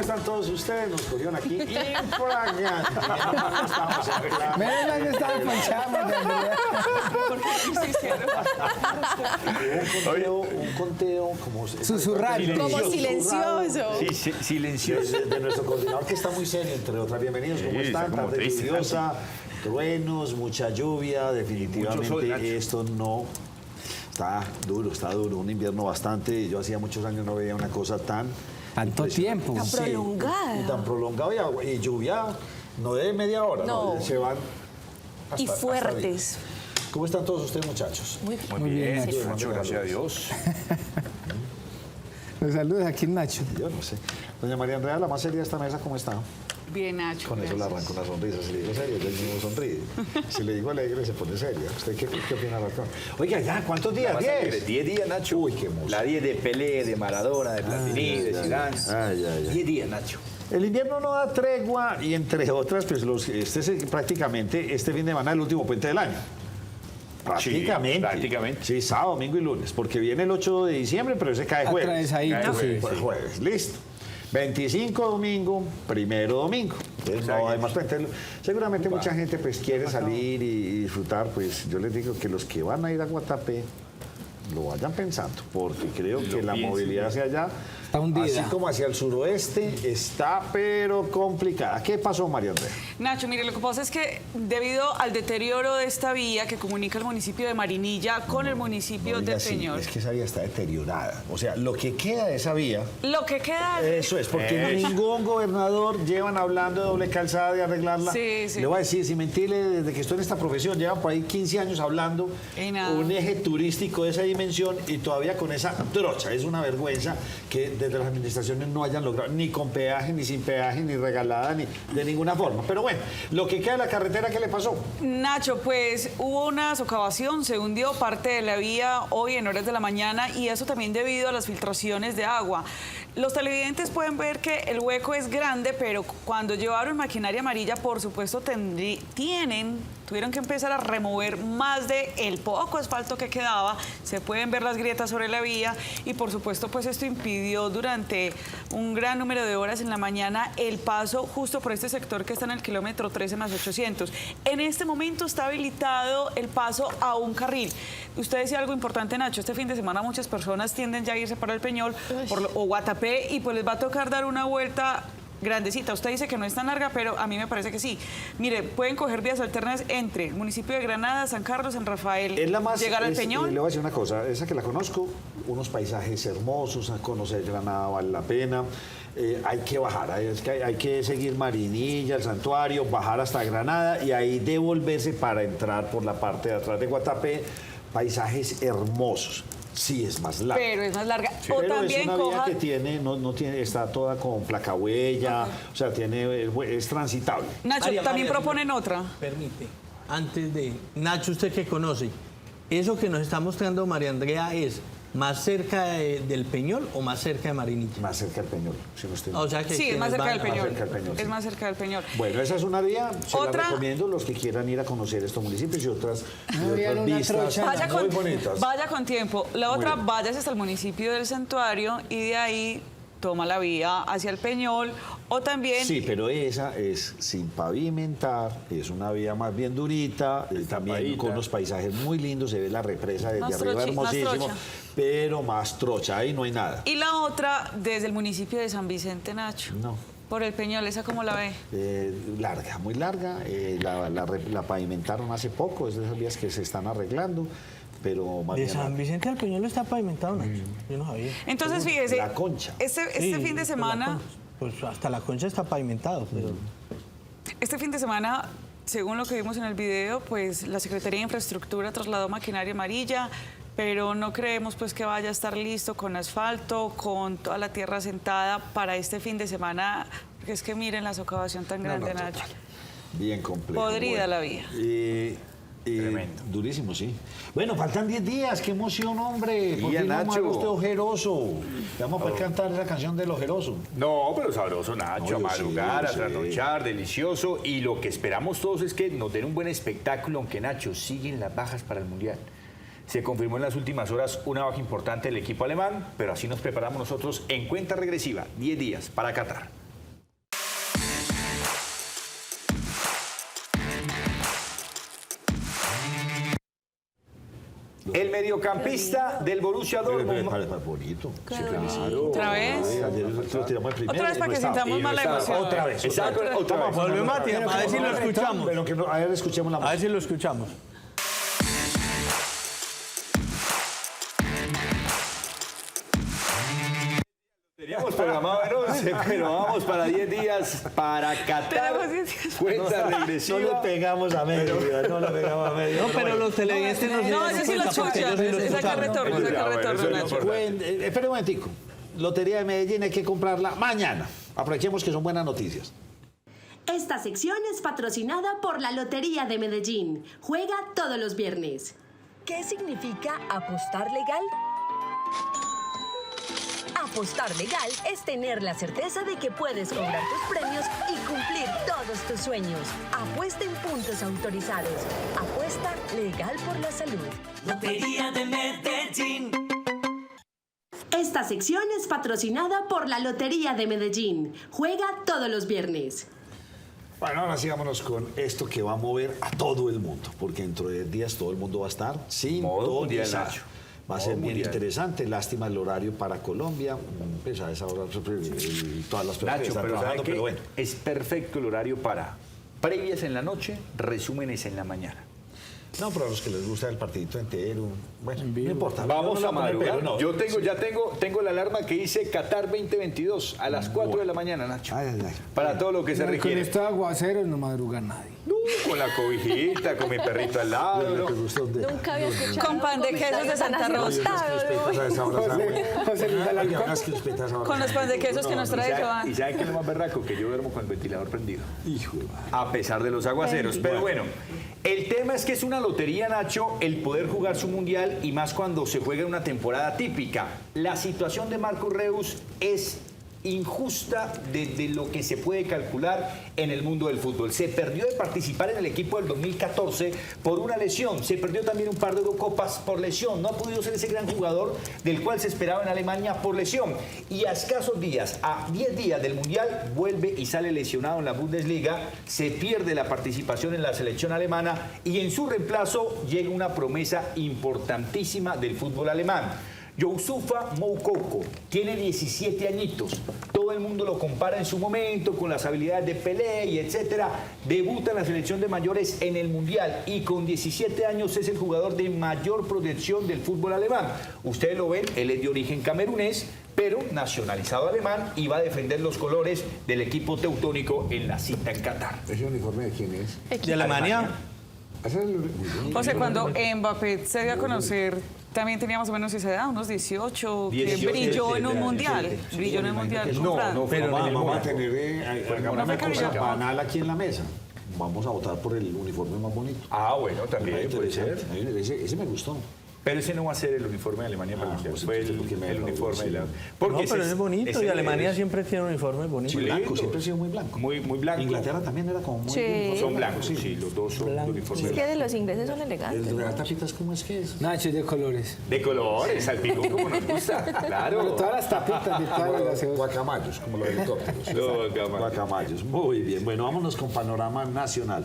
¿cómo están todos ustedes? Nos cogieron aquí infragantes. Menos mal que estaba Un conteo como... susurrando. Como silencioso. Sí, silencioso. De nuestro coordinador que está muy serio, entre otras. Bienvenidos, ¿cómo Sí, están? está como Tarde triste, lluviosa, truenos, mucha lluvia. Definitivamente sol, Nacho. esto no... Está duro. Un invierno bastante. Yo hacía muchos años no veía una cosa tan... Tanto tiempo. Tan prolongada. Y tan prolongada y lluvia no de media hora, No. se van Y hasta fuertes. días. ¿Cómo están todos ustedes, muchachos? Muy bien. Muy bien, Nacho. Nacho, gracias a Dios. Los saludos aquí en Nacho. Yo no sé. Doña María Andrea, la más seria de esta mesa, ¿cómo está? Bien, Nacho. Con eso le gracias. arranca una sonrisa. Si le digo serio, él mismo sonríe. Si le digo alegre, se pone seria. ¿Usted qué opina, Ratón? Oiga, ya, ¿cuántos días? 10. 10 días, Nacho. Uy, qué emoción. La 10 de Pelé, de Maradona, de Platini, de Zidane. Ay. 10 días, Nacho. El invierno no da tregua y entre otras, pues prácticamente este fin de semana es el último puente del año. Prácticamente. Sí, sábado, domingo y lunes, porque viene el 8 de diciembre, pero ese cae jueves. Atravesadito, sí. Jueves, listo. 25 domingo, primero domingo. Entonces, no hay más puente. Seguramente mucha gente pues quiere salir y disfrutar, pues yo les digo que los que van a ir a Guatapé lo vayan pensando, porque creo que la movilidad hacia allá, Está hundida. así como hacia el suroeste, está pero complicada. ¿Qué pasó, María Andrea? Nacho, mire, lo que pasa es que debido al deterioro de esta vía que comunica el municipio de Marinilla con el municipio No de diga así, Peñol, es que esa vía está deteriorada. O sea, lo que queda de esa vía, lo que queda... eso es, porque ningún gobernador llevan hablando de doble calzada, de arreglarla. Sí. Le voy a decir, sin mentirle, desde que estoy en esta profesión, llevan por ahí 15 años hablando Y nada. un eje turístico de esa dimensión y todavía con esa trocha. Es una vergüenza que desde las administraciones no hayan logrado, ni con peaje, ni sin peaje, ni regalada, ni de ninguna forma. Pero bueno, lo que queda de la carretera, ¿qué le pasó? Nacho, pues hubo una socavación, se hundió parte de la vía hoy en horas de la mañana y eso también debido a las filtraciones de agua. Los televidentes pueden ver que el hueco es grande, pero cuando llevaron maquinaria amarilla, por supuesto, tuvieron que empezar a remover más de el poco asfalto que quedaba. Se pueden ver las grietas sobre la vía y, por supuesto, pues esto impidió durante un gran número de horas en la mañana el paso justo por este sector que está en el kilómetro 13 más 800. En este momento está habilitado el paso a un carril. Usted decía algo importante, Nacho, este fin de semana muchas personas tienden ya a irse para el Peñol o Guatapé y pues les va a tocar dar una vuelta grandecita. Usted dice que no es tan larga, pero a mí me parece que sí. Mire, pueden coger vías alternas entre el municipio de Granada, San Carlos, San Rafael, Es la más, llegar al Peñol. Le voy a decir una cosa, esa que la conozco, unos paisajes hermosos, a conocer Granada vale la pena. Hay que bajar, hay que seguir Marinilla, el santuario, bajar hasta Granada y ahí devolverse para entrar por la parte de atrás de Guatapé. Paisajes hermosos. Sí, es más larga. Pero es más larga. O Pero también es una vía coja... que tiene, no tiene, está toda con placa huella, o sea, es transitable. Nacho, María, también María, proponen otra. Permite, antes de... Nacho, usted que conoce, ¿eso que nos está mostrando María Andrea es más cerca del Peñol o más cerca de Marinilla? Más cerca del Peñol, si no estoy O sea que Sí, es más quienes cerca del van- Peñol. cerca del Peñol, sí. Es más cerca del Peñol. Bueno, esa es una vía, se Otra- la recomiendo los que quieran ir a conocer estos municipios y otras vean una vistas trocha. muy bonitas. Vaya con tiempo. La otra, bien. váyase hasta el municipio del Santuario y de ahí toma la vía hacia el Peñol o también... Sí, pero esa es sin pavimentar, es una vía más bien durita, también con unos paisajes muy lindos, se ve la represa desde Más arriba, trochi- más hermosísimo, trocha. pero más trocha, ahí no hay nada. Y la otra, desde el municipio de San Vicente, Nacho. No. Por el Peñol, ¿esa cómo la ve? Larga, muy larga, la pavimentaron hace poco, es de esas vías que se están arreglando, pero más De bien San Vicente al Peñol está pavimentado, Nacho. Yo no sabía. Entonces, fíjese, La Concha. este Sí, fin de por la semana... Concha. Pues hasta la Concha está pavimentado, pero... Este fin de semana, según lo que vimos en el video, pues la Secretaría de Infraestructura trasladó maquinaria amarilla, pero no creemos pues que vaya a estar listo con asfalto, con toda la tierra asentada para este fin de semana, porque es que miren la socavación tan grande, no, Nacho. bien complejo. Podrida la vía. Tremendo. Durísimo, sí. Bueno, faltan 10 días, qué emoción, hombre. Por Día, fin vamos a ver Nacho. usted ojeroso. Le vamos a poder cantar esa canción del ojeroso. No, pero sabroso, Nacho, No, a yo madrugar, sí, a trasnochar, delicioso. Y lo que esperamos todos es que nos den un buen espectáculo, aunque Nacho, siguen las bajas para el Mundial. Se confirmó en las últimas horas una baja importante del equipo alemán, pero así nos preparamos nosotros en cuenta regresiva, 10 días para Qatar. El mediocampista del Borussia Dortmund. Bonito. ¿Otra vez? Ayer lo tiramos el primero. Otra vez para que sintamos más la emoción. Otra vez. Exacto, otra vez. Volvemos a tirar, a ver si lo escuchamos. Pero que a ver, escuchemos la A ver música. si lo escuchamos. Teníamos programado en 11, pero vamos para 10 días para Qatar. Tenemos 10 días. Cuenta No le regresiva. pegamos a medio, no le pegamos a medio. No, pero los televidentes no se No, dieron ese sí lo cuenta porque escucha. ellos sí lo Esa que escucharon. retorno, esa que Ah, bueno, retorno, eso es lo Nacho. importante. Espera un momentico. Lotería de Medellín hay que comprarla mañana. Aprovechemos que son buenas noticias. Esta sección es patrocinada por la Lotería de Medellín. Juega todos los viernes. ¿Qué significa apostar legal? Apostar legal es tener la certeza de que puedes cobrar tus premios y cumplir todos tus sueños. Apuesta en puntos autorizados. Apuesta legal por la salud. Lotería de Medellín. Esta sección es patrocinada por la Lotería de Medellín. Juega todos los viernes. Bueno, ahora sí vámonos con esto que va a mover a todo el mundo, porque dentro de 10 días todo el mundo va a estar Modo mundial, sintonizado. Nacho. Va a Modo ser bien mundial. interesante. Lástima el horario para Colombia. Pues a esa hora todas las personas que Nacho, están pero trabajando, ¿sabe qué? pero bueno. Es perfecto el horario para previas en la noche, resúmenes en la mañana. No, pero a los que les gusta el partidito entero, bueno, no importa. Vamos Yo a no le voy poner madrugar. pero, no. Yo tengo la alarma que dice Qatar 2022 a las 4 de la mañana, Nacho. Ay, ay, ay. Para todo lo que se Con requiere. estos aguaceros no madruga nadie. Con la cobijita, con mi perrito al lado. Lo ¿no? que gusta de- Nunca había escuchado Con pan de quesos de Santa Rosa. Respetas a esa hora, ¿sabes? José Luis Ay, Alarcón. hagas que respetas a esa hora. Con los pan de quesos que nos trae ¿Y Joan. saben qué es lo más berraco? Que yo duermo con el ventilador prendido. Hijo de madre. A pesar de los aguaceros. Pero bueno, el tema es que es una lotería, Nacho, el poder jugar su mundial y más cuando se juega en una temporada típica. La situación de Marco Reus es injusta desde lo que se puede calcular en el mundo del fútbol. Se perdió de participar en el equipo del 2014 por una lesión. Se perdió también un par de Eurocopas por lesión. No ha podido ser ese gran jugador del cual se esperaba en Alemania por lesión. Y a escasos días, a 10 días del Mundial, vuelve y sale lesionado en la Bundesliga. Se pierde la participación en la selección alemana y en su reemplazo llega una promesa importantísima del fútbol alemán. Youssoufa Moukoko tiene 17 añitos. Todo el mundo lo compara en su momento con las habilidades de Pelé y etcétera. Debuta en la selección de mayores en el Mundial y con 17 años es el jugador de mayor proyección del fútbol alemán. Ustedes lo ven, él es de origen camerunés, pero nacionalizado alemán y va a defender los colores del equipo teutónico en la cita en Qatar. ¿Ese uniforme de quién es? ¿De Alemania? O sea, cuando Mbappé se dio a conocer, también tenía más o menos esa edad, unos 18, que 18, brilló en un 17, mundial. 17. Brilló en el mundial. No, con Fran. no, Pero pero Vamos a tener hagamos una fue cosa Camilo. banal aquí en la mesa. Vamos a votar por el uniforme más bonito. Ah, bueno, también puede ser. Ese me gustó. Pero ese no va a ser el uniforme de Alemania para el Mundial. pues Fue entonces, ¿por qué me el uniforme de la... No, Porque pero ese es bonito ese y Alemania es siempre tiene un uniforme bonito. Muy Blanco, lindo. siempre ha sido muy blanco. Muy blanco. Inglaterra también era como muy Sí. Son blancos, sí, los dos son de uniforme Es que blanco. de los ingleses son elegantes. El de las tapitas, ¿cómo es que es? Nacho es de colores. De colores, salpicón como nos gusta, claro. Pero todas las tapitas de todas las gaseosas. Guacamayos, como los helicópteros. Guacamayos. Muy bien. Bueno, vámonos con panorama nacional.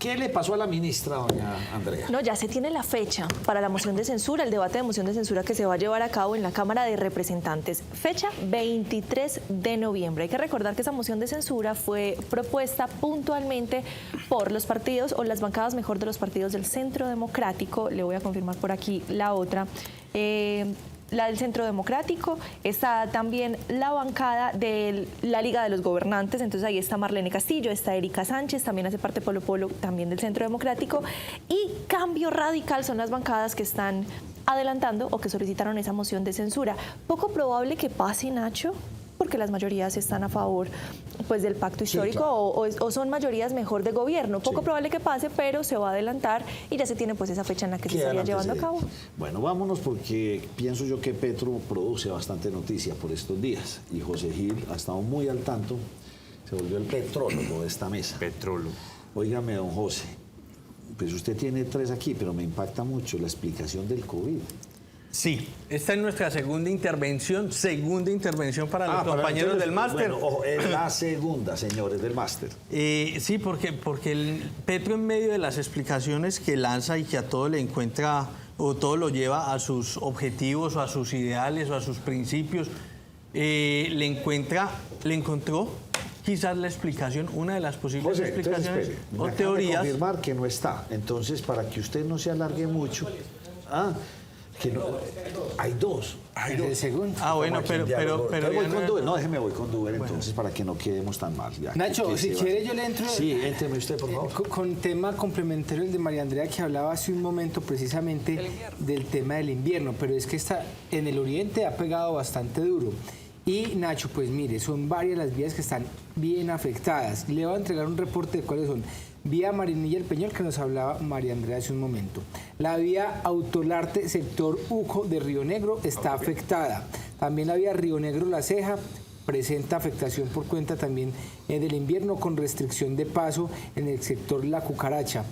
¿Qué le pasó a la ministra, doña Andrea? No, ya se tiene la fecha para la moción de censura, el debate de moción de censura que se va a llevar a cabo en la Cámara de Representantes. Fecha 23 de noviembre. Hay que recordar que esa moción de censura fue propuesta puntualmente por los partidos, o las bancadas mejor de los partidos del Centro Democrático. Le voy a confirmar por aquí la otra. La del Centro Democrático, está también la bancada de la Liga de los Gobernantes, entonces ahí está Marlene Castillo, está Erika Sánchez, también hace parte Polo Polo, también del Centro Democrático, y Cambio Radical son las bancadas que están adelantando o que solicitaron esa moción de censura. Poco probable que pase, Nacho, porque las mayorías están a favor pues del pacto histórico, claro. o son mayorías mejor de gobierno. Poco probable que pase, pero se va a adelantar y ya se tiene pues esa fecha en la que se estaría llevando a cabo. Bueno, vámonos porque pienso yo que Petro produce bastante noticia por estos días y José Gil ha estado muy al tanto, se volvió el petrólogo de esta mesa. Petrólogo. Óigame, don José, pues usted tiene 3 aquí, pero me impacta mucho la explicación del COVID. Sí, esta es nuestra segunda intervención para los compañeros del máster. Bueno, ojo, es la segunda, señores, del máster. Sí, porque el Petro, en medio de las explicaciones que lanza y que a todo le encuentra o todo lo lleva a sus objetivos o a sus ideales o a sus principios, le encontró quizás la explicación, una de las posibles José, explicaciones entonces, espere, o me acaba de teorías. confirmar que no está. Entonces, para que usted no se alargue mucho, que no, hay dos. El segundo. Bueno, pero Entonces voy ya con no- Duber. No, déjeme voy con Duber entonces para que no quedemos tan mal. Ya, Nacho, que si se va. quiere yo le entro. Sí, éntreme usted, por favor. Con tema complementario el de María Andrea, que hablaba hace un momento precisamente del tema del invierno, pero es que en el oriente ha pegado bastante duro. Y Nacho, pues mire, son varias las vías que están bien afectadas. Le voy a entregar un reporte de cuáles son. Vía Marinilla El Peñol, que nos hablaba María Andrea hace un momento. La vía Autolarte, sector Uco de Río Negro, está afectada. También la vía Río Negro La Ceja presenta afectación por cuenta también del invierno, con restricción de paso en el sector La Cucaracha.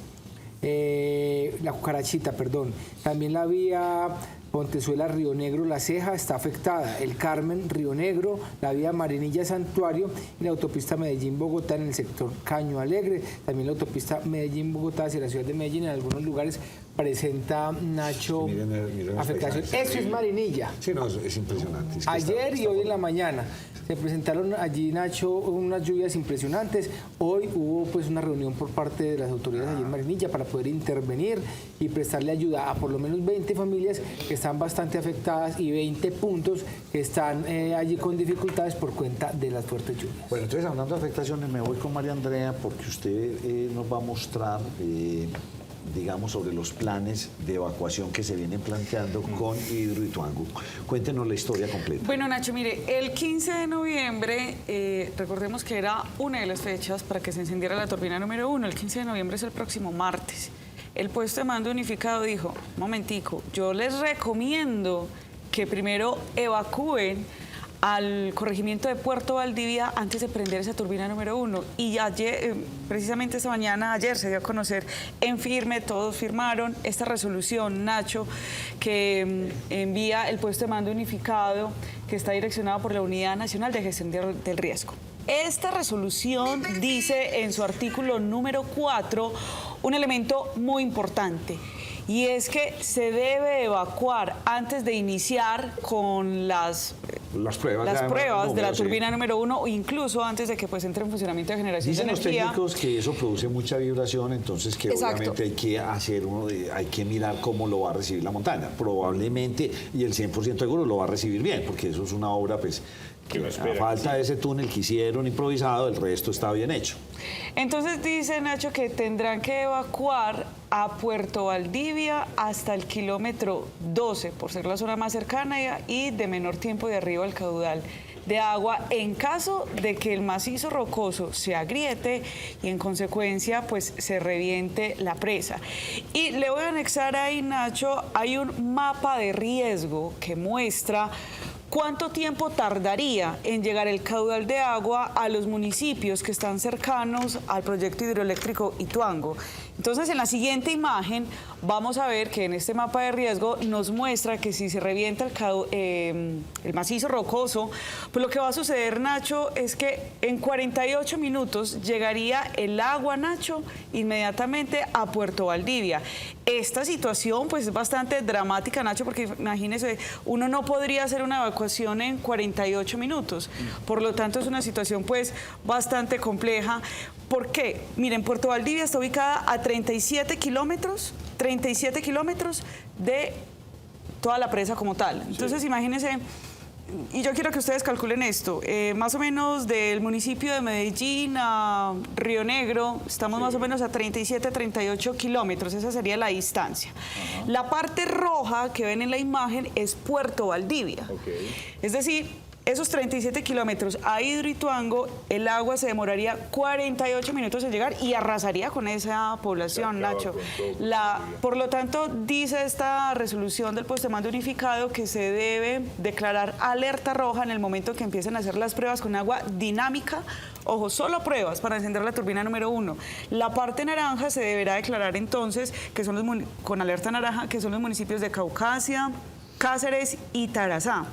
La Cucarachita, perdón. También la vía Pontezuela Río Negro La Ceja está afectada. El Carmen Río Negro, la vía Marinilla Santuario y la autopista Medellín-Bogotá en el sector Caño Alegre. También la autopista Medellín-Bogotá hacia la ciudad de Medellín en algunos lugares presenta, Nacho, Miren los afectación. paisajes. Eso es Marinilla. Sí, no, es impresionante. Es que Ayer está y hoy en la mañana se presentaron allí, Nacho, unas lluvias impresionantes. Hoy hubo pues una reunión por parte de las autoridades allí en Marinilla para poder intervenir y prestarle ayuda a por lo menos 20 familias que están bastante afectadas y 20 puntos que están allí con dificultades por cuenta de las fuertes lluvias. Bueno, entonces hablando de afectaciones, me voy con María Andrea porque usted nos va a mostrar, digamos, sobre los planes de evacuación que se vienen planteando con Hidroituango. Cuéntenos la historia completa. Bueno, Nacho, mire, el 15 de noviembre, recordemos que era una de las fechas para que se encendiera la turbina número 1. El 15 de noviembre es el próximo martes. El puesto de mando unificado dijo, momentico, yo les recomiendo que primero evacúen al corregimiento de Puerto Valdivia antes de prender esa turbina número 1. Y ayer, precisamente esta mañana, ayer se dio a conocer en firme, todos firmaron esta resolución, Nacho, que envía el puesto de mando unificado que está direccionado por la Unidad Nacional de Gestión del Riesgo. Esta resolución dice en su artículo número 4 un elemento muy importante, y es que se debe evacuar antes de iniciar con las pruebas de la turbina número 1, o incluso antes de que pues entre en funcionamiento de generación Dicen de los energía. técnicos que eso produce mucha vibración, entonces que Exacto. obviamente hay que hacer hay que mirar cómo lo va a recibir la montaña. Probablemente, y el 100% seguro lo va a recibir bien, porque eso es una obra pues que a falta de ese túnel que hicieron improvisado, el resto está bien hecho. Entonces dice Nacho que tendrán que evacuar a Puerto Valdivia hasta el kilómetro 12, por ser la zona más cercana y de menor tiempo de arriba al caudal de agua, en caso de que el macizo rocoso se agriete y en consecuencia pues se reviente la presa. Y le voy a anexar ahí, Nacho, hay un mapa de riesgo que muestra ¿cuánto tiempo tardaría en llegar el caudal de agua a los municipios que están cercanos al proyecto hidroeléctrico Ituango? Entonces, en la siguiente imagen vamos a ver que en este mapa de riesgo nos muestra que si se revienta el macizo rocoso, pues lo que va a suceder, Nacho, es que en 48 minutos llegaría el agua, Nacho, inmediatamente a Puerto Valdivia. Esta situación pues es bastante dramática, Nacho, porque imagínese, uno no podría hacer una evacuación en 48 minutos. Por lo tanto, es una situación pues bastante compleja. ¿Por qué? Miren, Puerto Valdivia está ubicada a 37 kilómetros de toda la presa como tal. Entonces, imagínense, y yo quiero que ustedes calculen esto, más o menos del municipio de Medellín a Río Negro, estamos más o menos a 37, 38 kilómetros, esa sería la distancia. La parte roja que ven en la imagen es Puerto Valdivia. Es decir, esos 37 kilómetros a Hidroituango, el agua se demoraría 48 minutos en llegar y arrasaría con esa población, Nacho. Por lo tanto, dice esta resolución del puesto de mando unificado que se debe declarar alerta roja en el momento que empiecen a hacer las pruebas con agua dinámica. Ojo, solo pruebas para encender la turbina número 1. La parte naranja se deberá declarar entonces, que son con alerta naranja, que son los municipios de Caucasia, Cáceres y Tarazá.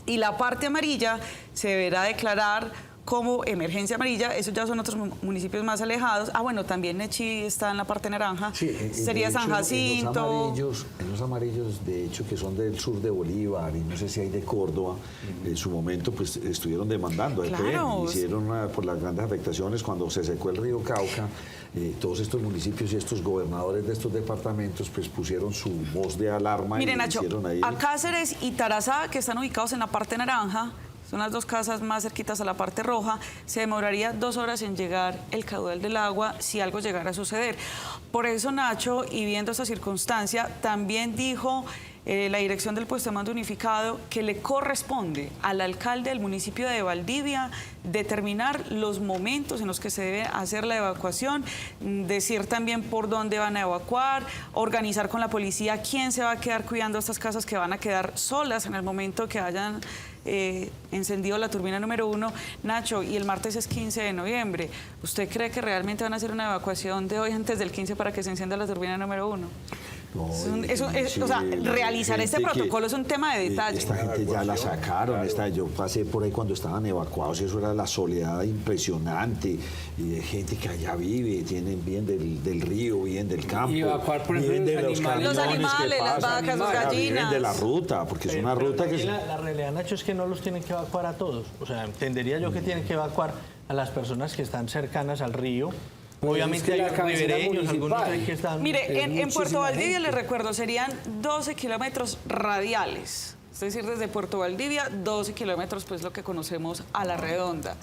Y la parte amarilla se deberá declarar como emergencia amarilla. Esos ya son otros municipios más alejados. Bueno, también Nechí está en la parte naranja. Sí, sería de San hecho, Jacinto. En los amarillos, de hecho, que son del sur de Bolívar y no sé si hay de Córdoba, en su momento pues estuvieron demandando. Claro. Hicieron por las grandes afectaciones cuando se secó el río Cauca. Todos estos municipios y estos gobernadores de estos departamentos pues pusieron su voz de alarma. Mire, y Nacho, hicieron ahí... a Cáceres y Tarazá, que están ubicados en la parte naranja, son las dos casas más cerquitas a la parte roja, se demoraría 2 horas en llegar el caudal del agua si algo llegara a suceder. Por eso, Nacho, y viendo esta circunstancia, también dijo la dirección del puesto de mando unificado que le corresponde al alcalde del municipio de Valdivia determinar los momentos en los que se debe hacer la evacuación, decir también por dónde van a evacuar, organizar con la policía quién se va a quedar cuidando estas casas que van a quedar solas en el momento que hayan encendido la turbina número 1. Nacho, y el martes es 15 de noviembre. ¿Usted cree que realmente van a hacer una evacuación de hoy antes del 15 para que se encienda la turbina número 1? No, O sea, realizar este protocolo es un tema de detalle. Esta gente ya la sacaron. Yo pasé por ahí cuando estaban evacuados y eso era la soledad impresionante. Y de gente que allá vive, tienen bien del río, bien del campo. Y evacuar, por ejemplo, bien de los animales, las vacas, las gallinas. Viven de la ruta, porque es una ruta que... La realidad, Nacho, es que no los tienen que evacuar a todos. O sea, entendería yo que tienen que evacuar a las personas que están cercanas al río. Obviamente es que hay ribereños, algunos hay que están... Mire, en Puerto Valdivia, les recuerdo, serían 12 kilómetros radiales. Es decir, desde Puerto Valdivia, 12 kilómetros, pues lo que conocemos a la redonda.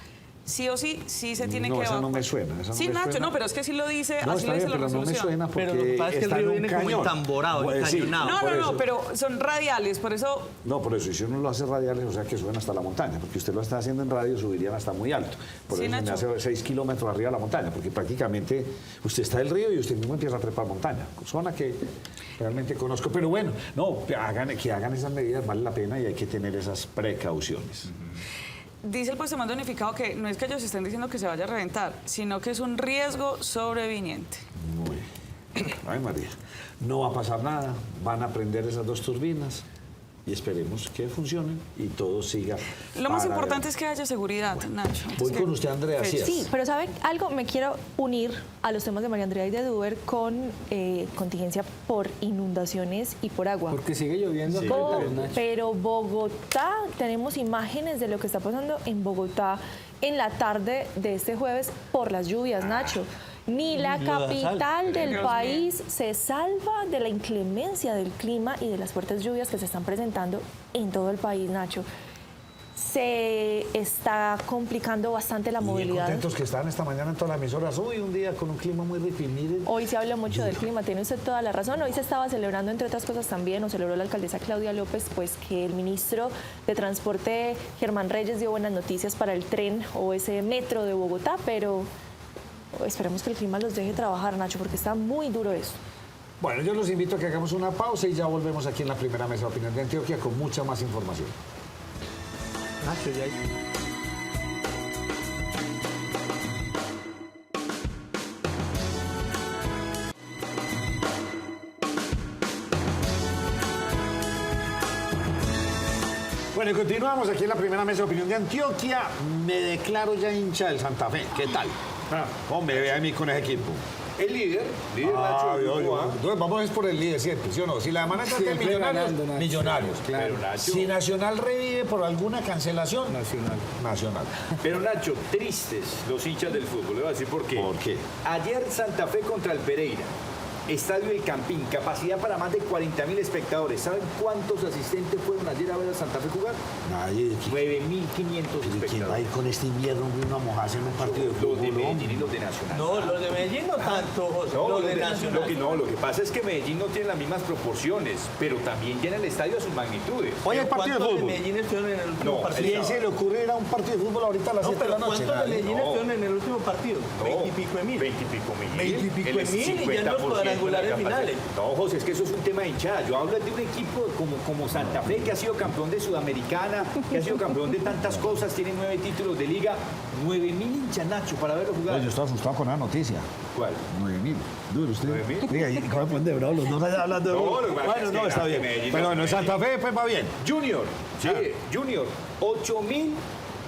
Sí o sí, sí se tiene que evacuar. Esa no me suena. Sí, Nacho, no, pero es que sí lo dice, no, así lo dice la pero resolución. no me suena porque pero lo que pasa es que el río viene como entamborado, encañonado. No, pero son radiales, por eso... No, por eso, si uno lo hace radiales, o sea que suben hasta la montaña, porque usted lo está haciendo en radio, subirían hasta muy alto. Por Sí, eso Nacho. me hace 6 kilómetros arriba de la montaña, porque prácticamente usted está del río y usted mismo empieza a trepar montaña, zona que realmente conozco. Pero bueno, no, que hagan esas medidas, vale la pena y hay que tener esas precauciones. Dice el puesto de mando unificado que no es que ellos estén diciendo que se vaya a reventar, sino que es un riesgo sobreviniente. Muy bien. Ay, María, no va a pasar nada, van a prender esas 2 turbinas y esperemos que funcionen y todo siga. Lo más para importante es que haya seguridad, Nacho. Voy con usted, Andrea. Sí, pero ¿saben algo? Me quiero unir a los temas de María Andrea y de Duber con contingencia por inundaciones y por agua. Porque sigue lloviendo. Sí. Nacho. Pero Bogotá, tenemos imágenes de lo que está pasando en Bogotá en la tarde de este jueves por las lluvias, Nacho. Ni la capital del país se salva de la inclemencia del clima y de las fuertes lluvias que se están presentando en todo el país, Nacho. Se está complicando bastante la Y bien movilidad. contentos que están esta mañana en todas las emisoras. Hoy un día con un clima muy rico y miren. Hoy se habla mucho del clima, tiene usted toda la razón. Hoy se estaba celebrando, entre otras cosas también, o celebró la alcaldesa Claudia López, pues que el ministro de Transporte, Germán Reyes, dio buenas noticias para el tren o ese metro de Bogotá, pero esperemos que el clima los deje trabajar, Nacho, porque está muy duro eso. Bueno, yo los invito a que hagamos una pausa y ya volvemos aquí en la primera mesa de opinión de Antioquia con mucha más información. Nacho, ya hay... Bueno, y continuamos aquí en la primera mesa de opinión de Antioquia. Me declaro ya hincha del Santa Fe. ¿Qué tal? ¿Cómo me ve a mí con ese equipo? El líder Nacho. Entonces vamos a ir por el líder siempre, ¿sí o no? Si la demanda trata de Siempre Millonarios, ganando, Nacho. Millonarios. Claro. Pero Nacho, Si Nacional revive por alguna cancelación, Nacional. Pero Nacho, tristes los hinchas del fútbol. Le voy a decir por qué. ¿Por qué? Ayer Santa Fe contra el Pereira. Estadio El Campín, capacidad para más de 40.000 espectadores. ¿Saben cuántos asistentes fueron ayer a ver a Santa Fe jugar? Nadie. 9.500 ¿Quién va a espectadores. ir con este invierno a mojarse en un partido de fútbol? Los de Medellín hombre? y los de Nacional. No, los de Medellín no tanto, José. No, los de Nacional. lo que pasa es que Medellín no tiene las mismas proporciones, pero también llena el estadio a sus magnitudes. Hoy hay partido de ¿Cuántos de fútbol. Medellín estuvieron en el último No, partido? ¿Quién se le ocurre ir a un partido de fútbol ahorita a las No, 7 de la pero noche? ¿cuántos de Nadie. Medellín No. estuvieron en el último partido? No, 20 y pico de mil. 20 y pico mil. 20 y pico El de mil y ya en los 50% cuadrangulares de la capacidad. finales. No, José, es que eso es un tema de hinchada. Yo hablo de un equipo como Santa Fe, que ha sido campeón de Sudamericana, que ha sido campeón de tantas cosas, tiene 9 títulos de liga. 9.000 hinchas, Nacho, para verlo jugar. Yo estaba asustado con la noticia. ¿Cuál? 9.000. Duro usted. 9.000. Diga, ¿y cómo ponen de bravo? Los dos allá hablando de No, bravo. lo que pasa Bueno, es no, que está bien. Medellín- Pero bueno, en Santa Fe pues va bien. Junior, sí, Junior, 8.000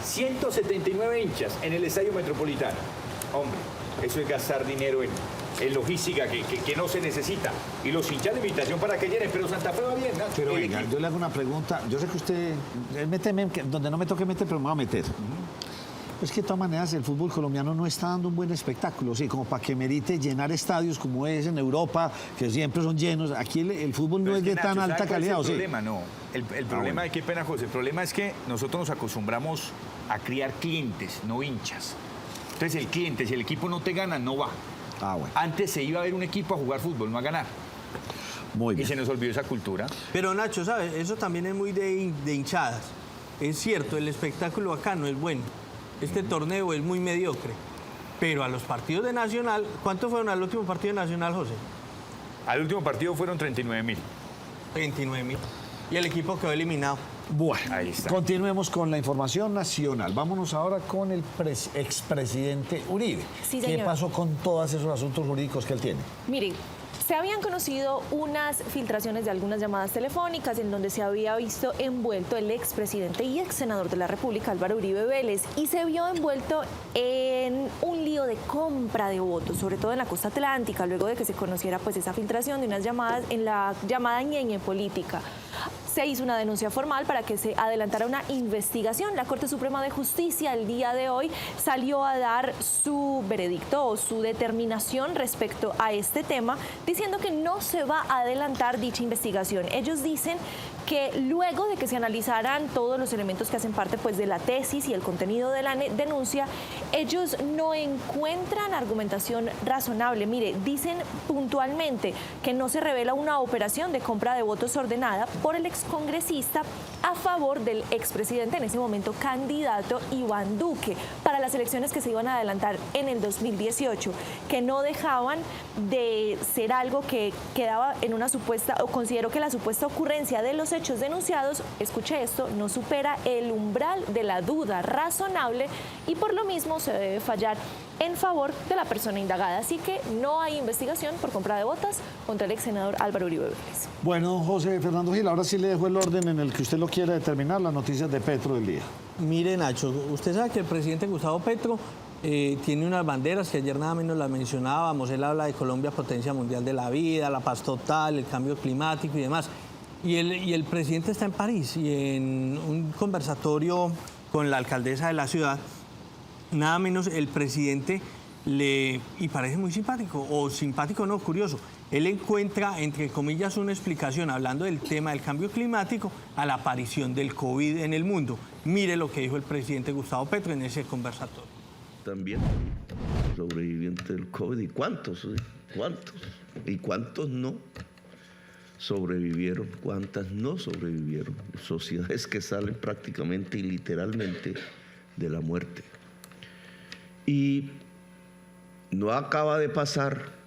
179 hinchas en el Estadio Metropolitano. Hombre, eso es gastar dinero en logística que no se necesita. Y los hinchas de invitación para que llenen, pero Santa Fe va bien, Nacho. Pero venga, yo le hago una pregunta. Yo sé que usted, méteme donde no me toque meter, pero me va a meter. Es que de todas maneras el fútbol colombiano no está dando un buen espectáculo, sí, como para que merite llenar estadios como es en Europa, que siempre son llenos. Aquí el fútbol no es de tan alta calidad, ¿o sí? El problema, no. El problema, qué pena, José, el problema es que nosotros nos acostumbramos a criar clientes, no hinchas. Entonces el cliente, si el equipo no te gana, no va. Bueno. Antes se iba a ver un equipo a jugar fútbol, no a ganar. Muy bien. Y se nos olvidó esa cultura. Pero Nacho, ¿sabes? Eso también es muy de hinchadas. Es cierto, el espectáculo acá no es bueno. Este torneo es muy mediocre. Pero a los partidos de Nacional, ¿cuántos fueron al último partido de Nacional, José? Al último partido fueron 39.000. 29.000. Y el equipo quedó eliminado. Bueno, ahí está. Continuemos con la información nacional. Vámonos ahora con el expresidente Uribe. Sí, ¿Qué señor. pasó con todos esos asuntos jurídicos que él tiene? Miren, se habían conocido unas filtraciones de algunas llamadas telefónicas en donde se había visto envuelto el expresidente y ex senador de la República, Álvaro Uribe Vélez, y se vio envuelto en un lío de compra de votos, sobre todo en la costa atlántica, luego de que se conociera pues esa filtración de unas llamadas en la llamada ñeñe política. Se hizo una denuncia formal para que se adelantara una investigación. La Corte Suprema de Justicia el día de hoy salió a dar su veredicto o su determinación respecto a este tema, diciendo que no se va a adelantar dicha investigación. Ellos dicen que luego de que se analizaran todos los elementos que hacen parte pues, de la tesis y el contenido de la denuncia, ellos no encuentran argumentación razonable. Mire, dicen puntualmente que no se revela una operación de compra de votos ordenada por el excongresista a favor del expresidente, en ese momento candidato Iván Duque, para las elecciones que se iban a adelantar en el 2018, que no dejaban de ser algo que quedaba en una supuesta, o considero que la supuesta ocurrencia de los hechos denunciados, escuche esto, no supera el umbral de la duda razonable y por lo mismo se debe fallar en favor de la persona indagada. Así que no hay investigación por compra de votos contra el ex senador Álvaro Uribe Vélez. Bueno, José Fernando Gil, ahora sí le dejo el orden en el que usted lo quiera determinar, las noticias de Petro del día. Mire, Nacho, usted sabe que el presidente Gustavo Petro tiene unas banderas que ayer nada menos las mencionábamos. Él habla de Colombia, potencia mundial de la vida, la paz total, el cambio climático y demás. Y el presidente está en París y en un conversatorio con la alcaldesa de la ciudad, nada menos el presidente y parece muy simpático, o simpático no, curioso, él encuentra, entre comillas, una explicación, hablando del tema del cambio climático, a la aparición del COVID en el mundo. Mire lo que dijo el presidente Gustavo Petro en ese conversatorio. También sobrevivientes del COVID, ¿y cuántos? ¿Cuántos? ¿Y cuántos no sobrevivieron? ¿Cuántas no sobrevivieron? Sociedades que salen prácticamente y literalmente de la muerte. Y no acaba de pasar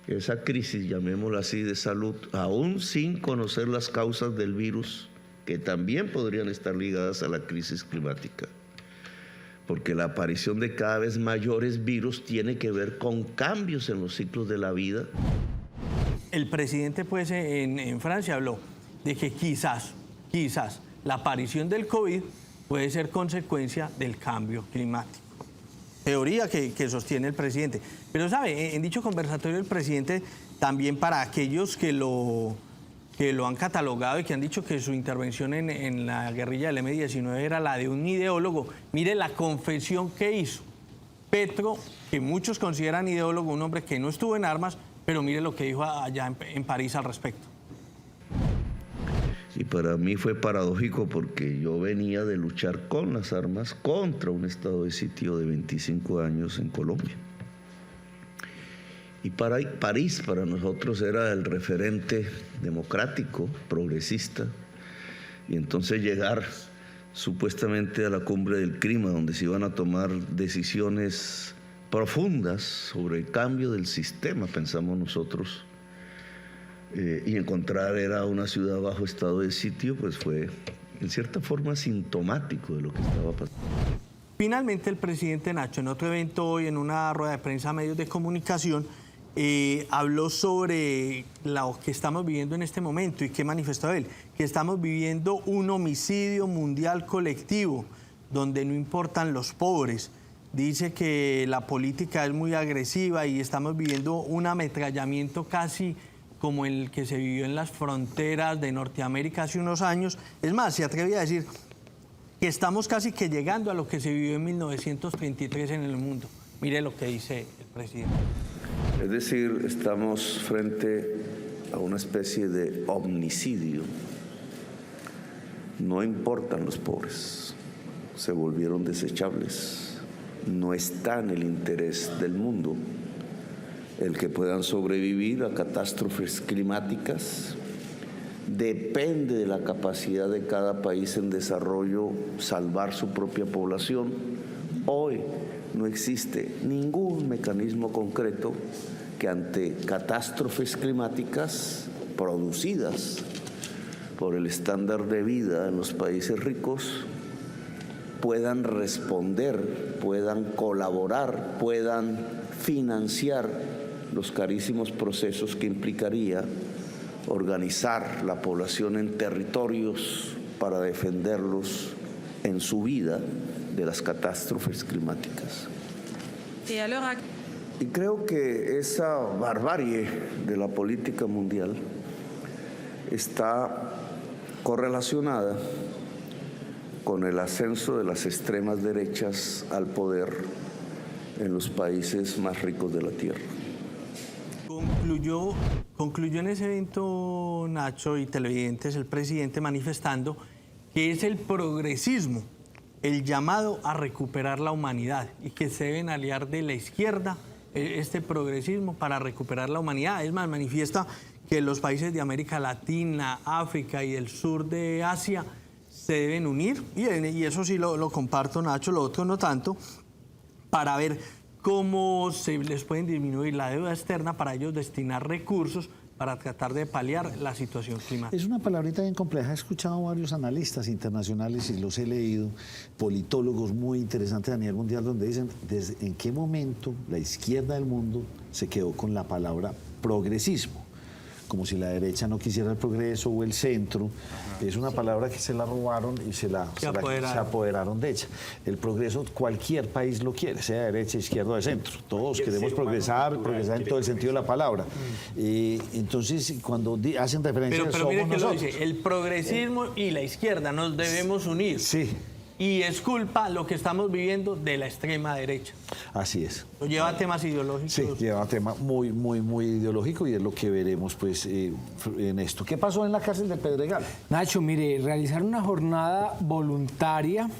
esa crisis, llamémosla así, de salud, aún sin conocer las causas del virus, que también podrían estar ligadas a la crisis climática. Porque la aparición de cada vez mayores virus tiene que ver con cambios en los ciclos de la vida. El presidente, pues, en Francia habló de que quizás la aparición del COVID puede ser consecuencia del cambio climático. Teoría que sostiene el presidente. Pero, ¿sabe? En dicho conversatorio el presidente, también para aquellos que lo han catalogado y que han dicho que su intervención en la guerrilla del M-19 era la de un ideólogo, mire la confesión que hizo Petro, que muchos consideran ideólogo, un hombre que no estuvo en armas, pero mire lo que dijo allá en París al respecto. Y para mí fue paradójico porque yo venía de luchar con las armas contra un estado de sitio de 25 años en Colombia. Y París para nosotros era el referente democrático, progresista. Y entonces llegar supuestamente a la cumbre del clima, donde se iban a tomar decisiones profundas sobre el cambio del sistema, pensamos nosotros, y encontrar era una ciudad bajo estado de sitio, pues fue en cierta forma sintomático de lo que estaba pasando. Finalmente el presidente Nacho, en otro evento hoy, en una rueda de prensa a medios de comunicación, habló sobre lo que estamos viviendo en este momento. ¿Y qué manifestó él? Que estamos viviendo un homicidio mundial colectivo, donde no importan los pobres. Dice que la política es muy agresiva y estamos viviendo un ametrallamiento casi como el que se vivió en las fronteras de Norteamérica hace unos años. Es más, se atreve a decir que estamos casi que llegando a lo que se vivió en 1933 en el mundo. Mire lo que dice el presidente. Es decir, estamos frente a una especie de omnicidio. No importan los pobres, se volvieron desechables. No está en el interés del mundo el que puedan sobrevivir a catástrofes climáticas. Depende de la capacidad de cada país en desarrollo salvar su propia población. Hoy no existe ningún mecanismo concreto que ante catástrofes climáticas producidas por el estándar de vida en los países ricos puedan responder, puedan colaborar, puedan financiar los carísimos procesos que implicaría organizar la población en territorios para defenderlos en su vida de las catástrofes climáticas. Y creo que esa barbarie de la política mundial está correlacionada con el ascenso de las extremas derechas al poder en los países más ricos de la tierra. Concluyó en ese evento, Nacho y televidentes, el presidente manifestando que es el progresismo el llamado a recuperar la humanidad y que se deben aliar de la izquierda este progresismo para recuperar la humanidad. Es más, manifiesta que los países de América Latina, África y el sur de Asia se deben unir, y eso sí lo comparto, Nacho, lo otro no tanto, para ver cómo se les pueden disminuir la deuda externa para ellos destinar recursos para tratar de paliar la situación climática. Es una palabrita bien compleja. He escuchado a varios analistas internacionales y los he leído, politólogos muy interesantes a nivel mundial, donde dicen desde en qué momento la izquierda del mundo se quedó con la palabra progresismo, como si la derecha no quisiera el progreso o el centro. Es una palabra que se la robaron y se apoderaron de ella. El progreso, cualquier país lo quiere, sea de derecha, izquierda o de centro. Todos queremos progresar en todo el sentido de la palabra. Entonces, cuando hacen referencia pero mire que lo dice, el progresismo y la izquierda nos debemos unir. Sí. Y es culpa lo que estamos viviendo de la extrema derecha. Así es. Lleva a temas ideológicos. Sí, lleva a tema muy ideológico, y es lo que veremos pues en esto. ¿Qué pasó en la cárcel de Pedregal? Nacho, mire, realizar una jornada voluntaria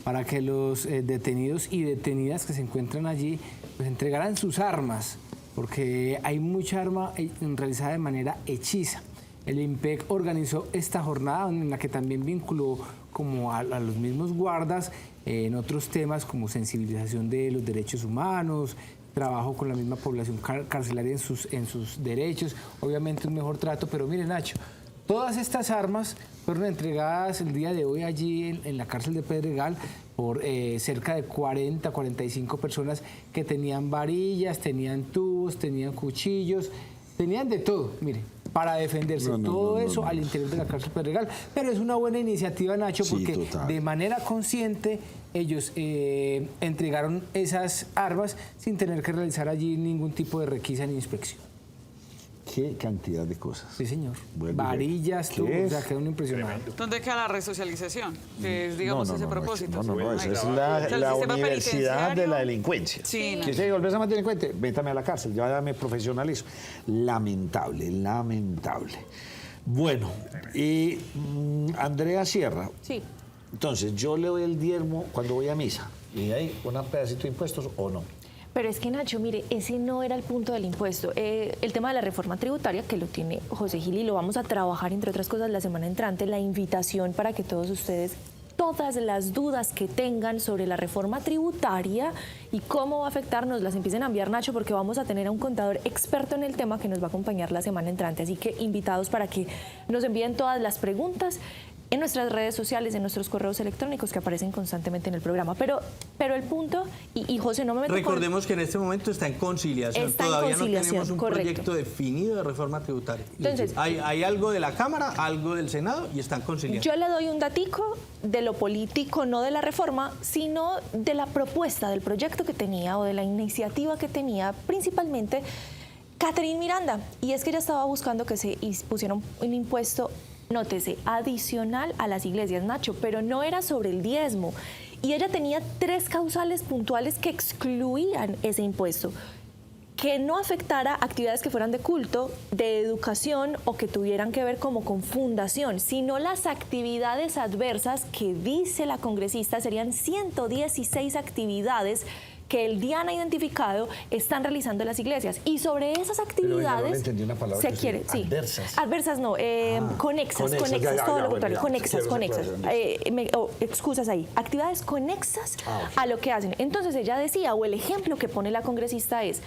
para que los detenidos y detenidas que se encuentran allí pues entregaran sus armas, porque hay mucha arma realizada de manera hechiza. El IMPEC organizó esta jornada en la que también vinculó como a los mismos guardas en otros temas como sensibilización de los derechos humanos, trabajo con la misma población carcelaria en sus derechos, obviamente un mejor trato. Pero mire, Nacho, todas estas armas fueron entregadas el día de hoy allí en la cárcel de Pedregal por cerca de 45 personas que tenían varillas, tenían tubos, tenían cuchillos, tenían de todo, mire, para defenderse. Todo eso al interior de la cárcel Pedregal. Pero es una buena iniciativa, Nacho, porque de manera consciente ellos entregaron esas armas sin tener que realizar allí ningún tipo de requisa ni inspección. Qué cantidad de cosas. Sí, señor. Varillas, todo, o sea, quedó un impresionante. ¿Dónde queda la resocialización? Que es, digamos, ese propósito. Esa es la universidad de la delincuencia. Sí, ¿Quieres que volvés a más delincuente? Véntame a la cárcel, ya me profesionalizo. Lamentable. Bueno, y Andrea Sierra. Sí. Entonces, yo le doy el diezmo cuando voy a misa. ¿Y hay un pedacito de impuestos o no? Pero es que, Nacho, mire, ese no era el punto del impuesto. El tema de la reforma tributaria, que lo tiene José Gil y lo vamos a trabajar, entre otras cosas, la semana entrante, la invitación para que todos ustedes, todas las dudas que tengan sobre la reforma tributaria y cómo va a afectarnos, las empiecen a enviar, Nacho, porque vamos a tener a un contador experto en el tema que nos va a acompañar la semana entrante. Así que invitados para que nos envíen todas las preguntas. en nuestras redes sociales, en nuestros correos electrónicos que aparecen constantemente en el programa. Pero el punto, y José, no me meto Recordemos que en este momento está en conciliación. Está en Todavía conciliación, no tenemos un correcto. proyecto definido de reforma tributaria. Entonces, hay algo de la Cámara, algo del Senado y están conciliando. yo le doy un datico de lo político, no de la reforma, sino de la propuesta, del proyecto que tenía o de la iniciativa que tenía, principalmente Catherine Miranda. Y es que ella estaba buscando que se pusiera un impuesto, nótese, adicional a las iglesias, Nacho, pero no era sobre el diezmo. Y ella tenía 3 causales puntuales que excluían ese impuesto: que no afectara actividades que fueran de culto, de educación o que tuvieran que ver como con fundación, sino las actividades adversas que dice la congresista serían 116 actividades que el DIAN ha identificado están realizando las iglesias. Y sobre esas actividades no le entendí una palabra se que quiere, sí, sí. Adversas. Adversas no, conexas, todo lo contrario, conexas. Excusas ahí, actividades conexas a lo que hacen. Entonces ella decía, o el ejemplo que pone la congresista es: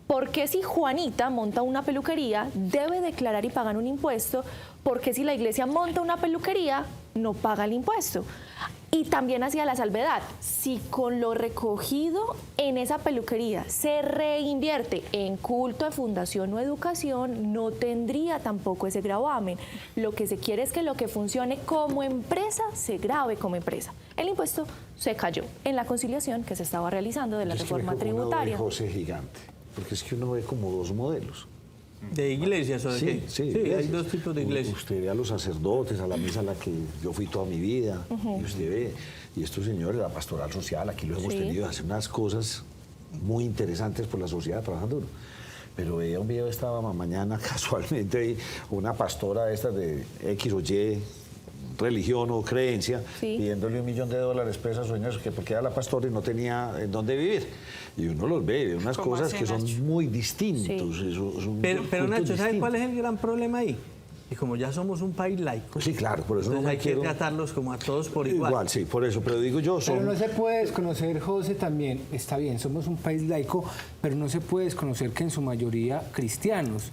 ¿por qué si Juanita monta una peluquería debe declarar y pagar un impuesto? ¿Por qué si la iglesia monta una peluquería no paga el impuesto? Y también hacía la salvedad: si con lo recogido en esa peluquería se reinvierte en culto, en fundación o educación, no tendría tampoco ese gravamen. Lo que se quiere es que lo que funcione como empresa se grave como empresa. El impuesto se cayó en la conciliación que se estaba realizando de la reforma tributaria. José gigante, porque es que uno ve como 2 modelos. ¿De iglesias o de qué? Sí, hay 2 tipos de iglesias. Usted ve a los sacerdotes, a la misa a la que yo fui toda mi vida, y usted ve, y estos señores, la pastoral social, aquí lo hemos tenido, hacen unas cosas muy interesantes por la sociedad, trabajan duro. Pero veía un video esta mañana casualmente ahí, una pastora de estas de X o Y religión o creencia, pidiéndole $1 millón pues a sus señores, que porque era la pastora y no tenía en dónde vivir. Y uno los ve unas cosas que son muy distintos. Pero Nacho, ¿sabes cuál es el gran problema ahí? Y como ya somos un país laico, sí, claro, por eso hay que tratarlos como a todos por igual. Igual, sí, por eso, pero digo yo... Pero no se puede desconocer, José, también, está bien, somos un país laico, pero no se puede desconocer que en su mayoría cristianos,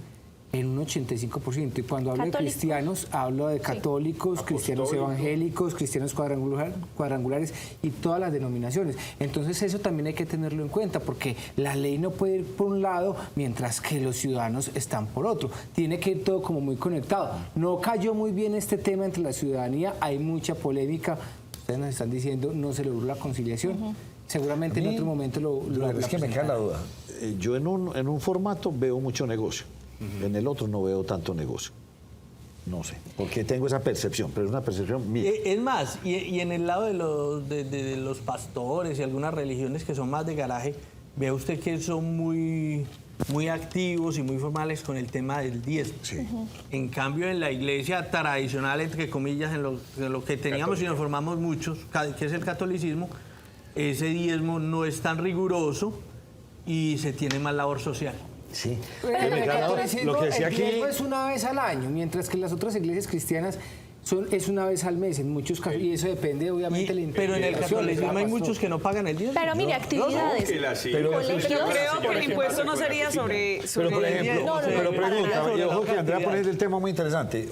en un 85%. Y cuando hablo de cristianos, hablo de católicos, cristianos evangélicos, cristianos cuadrangulares y todas las denominaciones. Entonces eso también hay que tenerlo en cuenta, porque la ley no puede ir por un lado mientras que los ciudadanos están por otro. Tiene que ir todo como muy conectado. No cayó muy bien este tema entre la ciudadanía, hay mucha polémica. Ustedes nos están diciendo, no se logró la conciliación. Seguramente en otro momento lo es que me queda la duda. Yo en un formato veo mucho negocio. En el otro no veo tanto negocio. No sé, porque tengo esa percepción, pero es una percepción mía. Es más, y en el lado de los pastores y algunas religiones que son más de garaje, ve usted que son muy activos y muy formales con el tema del diezmo. Sí. En cambio, en la iglesia tradicional, entre comillas, en lo que teníamos y nos formamos muchos, que es el catolicismo, ese diezmo no es tan riguroso y se tiene más labor social. Sí. Lo que decía aquí es una vez al año, mientras que las otras iglesias cristianas es una vez al mes en muchos casos, y eso depende obviamente de la pero en el catolicismo hay muchos que no pagan el diezmo. Pero mire, actividades. Pero yo creo que el impuesto no sería sobre pero por ejemplo, pero pregunta, y ojo que Andrea pone el tema muy interesante.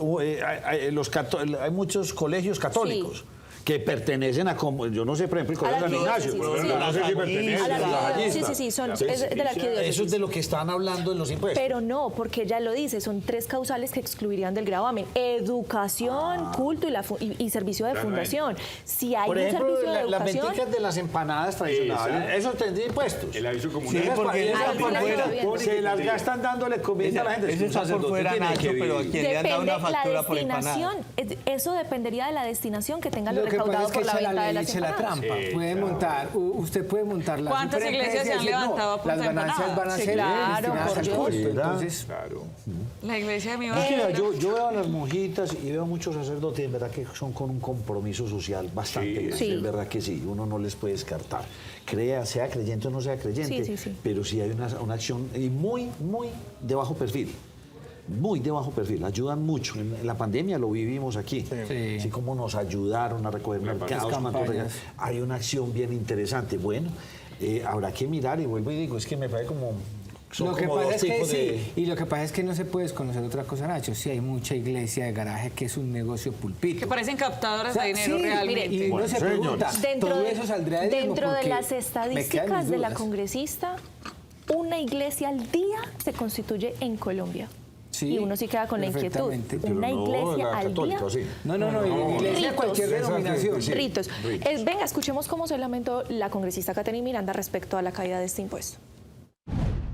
Hay muchos colegios católicos que pertenecen a, yo no sé, por ejemplo, el Colegio San Ignacio, no sé si pertenece a la es de la arquidiócesis. Eso es de lo que están hablando en los impuestos. Pero no, porque ella lo dice, son 3 causales que excluirían del gravamen: educación, culto y servicio de fundación. Si hay por ejemplo, un servicio de educación... las venticas de las empanadas tradicionales, eso tendría impuestos. El aviso comunal. Sí, porque se las gastan dándole comida a la gente. Eso está por fuera, Nacho, pero aquí le han dado una factura por empanada. Eso dependería de la destinación que tengan los Lo que pasa es que por la echa venta la de ley, las echa la empanadas. trampa. Puede montar, usted puede montar la ¿Cuántas superempresa iglesias se han y decir, levantado a punta las de ganancias empanadas? van a Sí, ser claro, destinadas por al Dios. culto. Entonces, La iglesia de mi Mira, yo veo a las monjitas y veo a muchos sacerdotes, en verdad que son con un compromiso social bastante grande, es verdad que sí, uno no les puede descartar. Sea creyente o no sea creyente, pero sí hay una acción y muy de bajo perfil. Muy de bajo perfil, ayudan mucho. En la pandemia lo vivimos aquí. Así como nos ayudaron a recoger mercados. Hay una acción bien interesante. Bueno, habrá que mirar, y vuelvo y digo, es que me parece como Son Lo que como pasa dos es que tipos de... sí, y lo que pasa es que no se puede desconocer otra cosa, Nacho. Sí, hay mucha iglesia de garaje que es un negocio pulpito. Que parecen captadoras O sea, de dinero sí, realmente. y uno se pregunta, ¿todo eso saldrá de diezmo? Dentro de Porque las me estadísticas quedan mis de la dudas. congresista, una iglesia al día se constituye en Colombia. Sí, y uno sí queda con la inquietud. perfectamente. Pero Una no iglesia la al católica, día. sí. No, iglesia de cualquier Ritos. denominación. Sí. Ritos. Ritos. Venga, escuchemos cómo se lamentó la congresista Katherine Miranda respecto a la caída de este impuesto.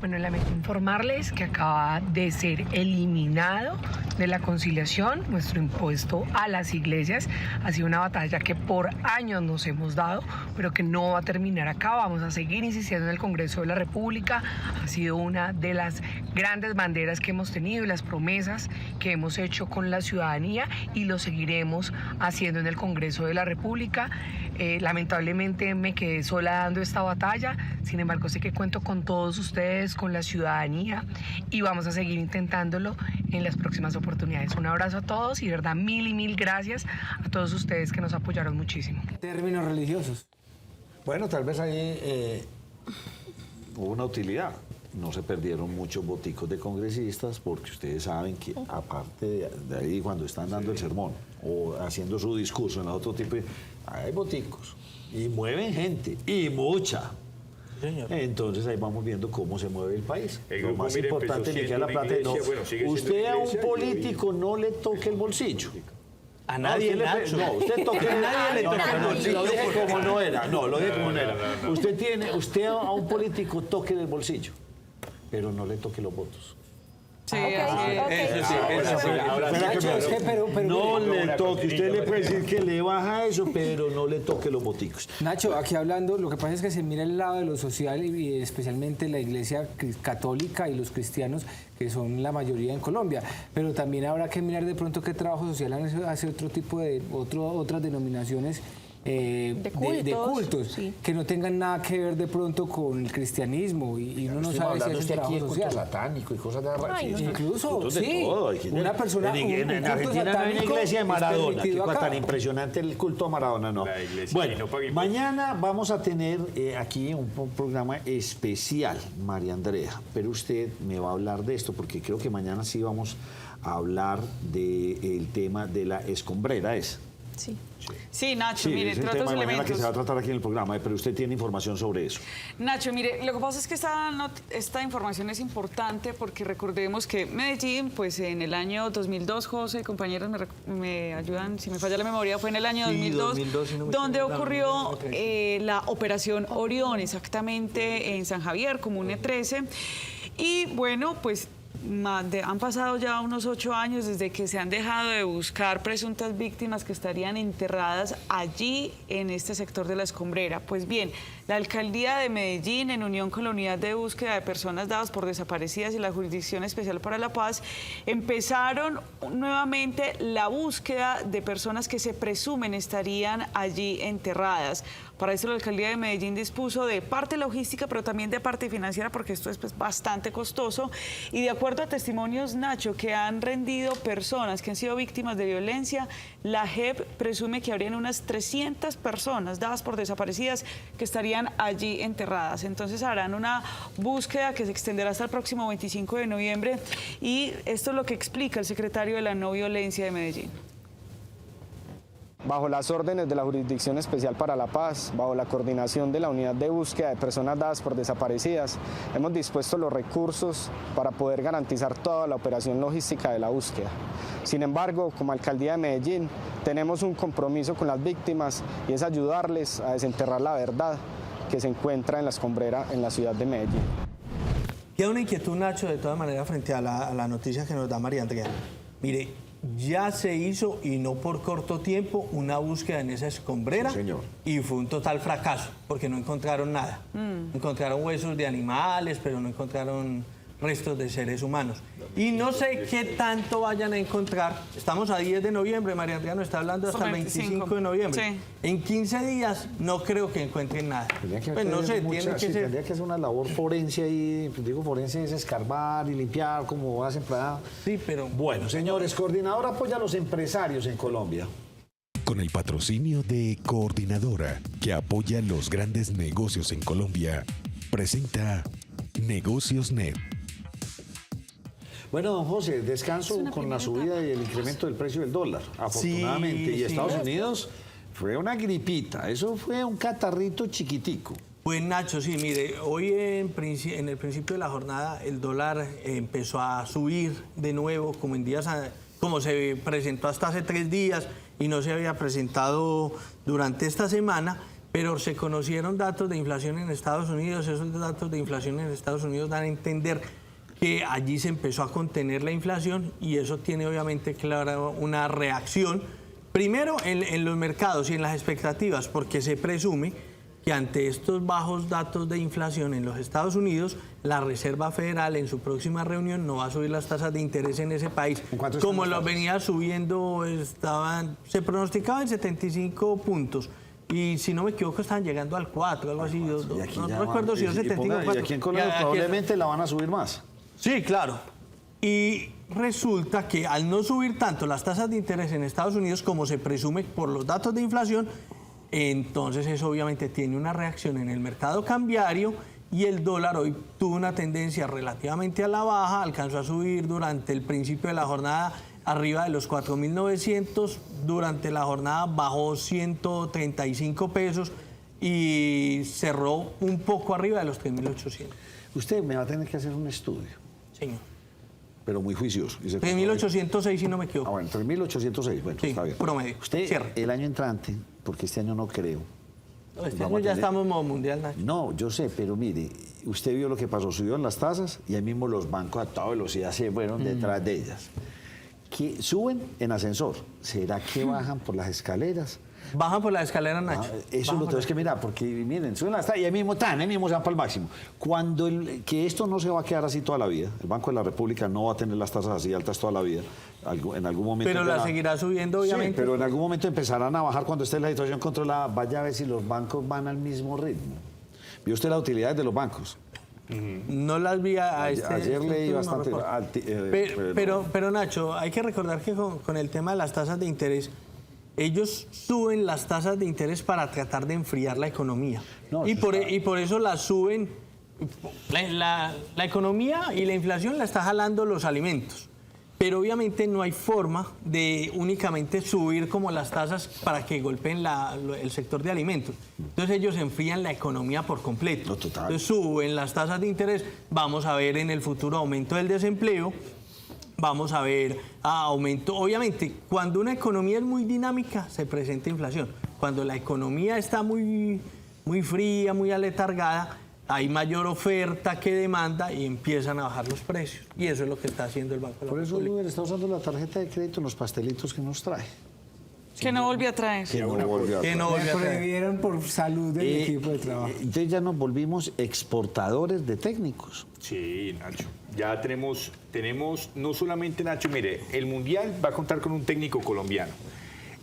Bueno, lamento informarles que acaba de ser eliminado de la conciliación nuestro impuesto a las iglesias. Ha sido una batalla que por años nos hemos dado, pero que no va a terminar acá. Vamos a seguir insistiendo en el Congreso de la República. Ha sido una de las grandes banderas que hemos tenido y las promesas que hemos hecho con la ciudadanía, y lo seguiremos haciendo en el Congreso de la República. Lamentablemente me quedé sola dando esta batalla, sin embargo sé que cuento con todos ustedes, con la ciudadanía, y vamos a seguir intentándolo en las próximas oportunidades. Un abrazo a todos y de verdad mil gracias a todos ustedes que nos apoyaron muchísimo. Términos religiosos. Bueno, tal vez ahí hubo una utilidad. No se perdieron muchos boticos de congresistas, porque ustedes saben que aparte de ahí, cuando están dando el sermón o haciendo su discurso en otro tipo, hay boticos y mueven gente, y mucha. Señor. Entonces ahí vamos viendo cómo se mueve el país. El Lo grupo, más mire, importante empezó ni que la siendo una plata, no. iglesia, bueno, sigue siendo Usted una a un iglesia, político no le toque el bolsillo. A No, nadie, usted Nacho. no, usted toque A nadie le toca el bolsillo. Lo dije como no era. No, lo dije como no era. Usted a un político toque el bolsillo, pero no le toque los votos. Sí, Ok, así es. ok. Eso sí, eso sí. Ahora sí. Nacho, es que, pero No mire, le toque, usted le puede decir que le baja eso, pero no le toque los boticos. Nacho, aquí hablando, lo que pasa es que se mira el lado de lo social y especialmente la iglesia católica y los cristianos, que son la mayoría en Colombia, pero también habrá que mirar de pronto qué trabajo social hace otro tipo de, otras denominaciones de cultos, sí. que no tengan nada que ver de pronto con el cristianismo, y uno no sabe si es un trabajo social. satánico y cosas de Ay, no. Incluso, cultos de sí, todo. una persona, en culto Argentina no hay una satánico iglesia de es Maradona. Qué permitido cosa acá. tan impresionante el culto a Maradona, no. La iglesia Bueno, y no paga impuestos. mañana vamos a tener aquí un programa especial, María Andrea, pero usted me va a hablar de esto, porque creo que mañana sí vamos a hablar del tema de la escombrera, Sí. Sí, Nacho, Sí, mire, es el entre tema otros de mañana que elementos. se va a tratar aquí en el programa, pero usted tiene información sobre eso. Nacho, mire, lo que pasa es que esta información es importante porque recordemos que Medellín, pues en el año 2002, José y compañeros me ayudan, si me falla la memoria, fue en el año Sí, 2002, si no me donde equivoco, ocurrió 2013. la Operación Orión, exactamente en San Javier, Comune 13. Y bueno, pues han pasado ya unos 8 años desde que se han dejado de buscar presuntas víctimas que estarían enterradas allí en este sector de la escombrera. Pues bien, la Alcaldía de Medellín, en unión con la Unidad de Búsqueda de Personas Dadas por Desaparecidas y la Jurisdicción Especial para la Paz, empezaron nuevamente la búsqueda de personas que se presumen estarían allí enterradas. Para eso la Alcaldía de Medellín dispuso de parte logística, pero también de parte financiera, porque esto es pues, bastante costoso. Y de acuerdo a testimonios, Nacho, que han rendido personas que han sido víctimas de violencia, la JEP presume que habrían unas 300 personas dadas por desaparecidas que estarían allí enterradas. Entonces harán una búsqueda que se extenderá hasta el próximo 25 de noviembre. Y esto es lo que explica el secretario de la No Violencia de Medellín. Bajo las órdenes de la Jurisdicción Especial para la Paz, bajo la coordinación de la Unidad de Búsqueda de Personas Dadas por Desaparecidas, hemos dispuesto los recursos para poder garantizar toda la operación logística de la búsqueda. Sin embargo, como Alcaldía de Medellín, tenemos un compromiso con las víctimas y es ayudarles a desenterrar la verdad que se encuentra en la escombrera en la ciudad de Medellín. Queda una inquietud, Nacho, de todas maneras, frente a la noticia que nos da María Andrea. Mire, ya se hizo, y no por corto tiempo, una búsqueda en esa escombrera. Sí, señor. Y fue un total fracaso, porque no encontraron nada. Encontraron huesos de animales, pero no encontraron restos de seres humanos. Y no sé qué tanto vayan a encontrar. Estamos a 10 de noviembre, María Andrea nos está hablando hasta el 25 de noviembre. Sí. En 15 días no creo que encuentren nada. Pues no sé, tiene que ser... Tendría que hacer una labor forense ahí. Pues digo, forense es escarbar y limpiar como hacen para... Sí, pero... Bueno, señores, Coordinador apoya a los empresarios en Colombia. Con el patrocinio de Coordinadora, que apoya los grandes negocios en Colombia, presenta Negocios Net. Bueno, don José, descanso con la subida y el incremento del precio del dólar, afortunadamente. Y Estados Unidos fue una gripita, eso fue un catarrito chiquitico. Pues Nacho, sí, mire, hoy en el principio de la jornada el dólar empezó a subir de nuevo, como se presentó hasta hace 3 días y no se había presentado durante esta semana, pero se conocieron datos de inflación en Estados Unidos. Esos datos de inflación en Estados Unidos dan a entender que allí se empezó a contener la inflación y eso tiene obviamente claro una reacción, primero en los mercados y en las expectativas, porque se presume que ante estos bajos datos de inflación en los Estados Unidos, la Reserva Federal en su próxima reunión no va a subir las tasas de interés en ese país. Como lo venía subiendo, se pronosticaba en 75 puntos. Y si no me equivoco, estaban llegando al 4, algo así. No recuerdo si era 75. Y aquí en Colombia probablemente la van a subir más. Sí, claro. Y resulta que al no subir tanto las tasas de interés en Estados Unidos, como se presume por los datos de inflación, entonces eso obviamente tiene una reacción en el mercado cambiario y el dólar hoy tuvo una tendencia relativamente a la baja, alcanzó a subir durante el principio de la jornada arriba de los 4.900, durante la jornada bajó 135 pesos y cerró un poco arriba de los 3.800. Usted me va a tener que hacer un estudio. Señor. Pero muy juicioso. 3.806, si no me equivoco. Bueno, 3.806, bueno, sí, está bien. Promedio. Usted, cierre. El año entrante, porque este año no creo. Este año ya estamos en modo mundial, Nacho. No, yo sé, pero mire, usted vio lo que pasó, subieron las tasas y ahí mismo los bancos a toda velocidad se fueron detrás de ellas. Que suben en ascensor, ¿será que bajan por las escaleras? Bajan por la escalera, Nacho. Eso lo tenemos que mirar, porque miren, suben las tasas y ahí mismo se van para el máximo. Que esto no se va a quedar así toda la vida, el Banco de la República no va a tener las tasas así altas toda la vida, en algún momento... Pero la seguirá subiendo, obviamente. Sí, pero en algún momento empezarán a bajar cuando esté la situación controlada. Vaya a ver si los bancos van al mismo ritmo. ¿Vio usted las utilidades de los bancos? No las vi ayer leí bastante. Pero Nacho, hay que recordar que con el tema de las tasas de interés, ellos suben las tasas de interés para tratar de enfriar la economía. Y por eso las suben. La economía y la inflación la está jalando los alimentos. Pero obviamente no hay forma de únicamente subir como las tasas para que golpeen el sector de alimentos. Entonces ellos enfrían la economía por completo. Entonces suben las tasas de interés, vamos a ver en el futuro aumento del desempleo, vamos a ver aumento. Obviamente, cuando una economía es muy dinámica, se presenta inflación. Cuando la economía está muy fría, muy aletargada, hay mayor oferta que demanda y empiezan a bajar los precios. Y eso es lo que está haciendo el Banco de la República. Por eso Uber está usando la tarjeta de crédito en los pastelitos que nos trae. Que no volvió a traer. Que no volvió a traer. Prohibieron por salud del equipo de trabajo. Entonces ya nos volvimos exportadores de técnicos. Sí, Nacho. Ya tenemos no solamente, Nacho, mire, el Mundial va a contar con un técnico colombiano.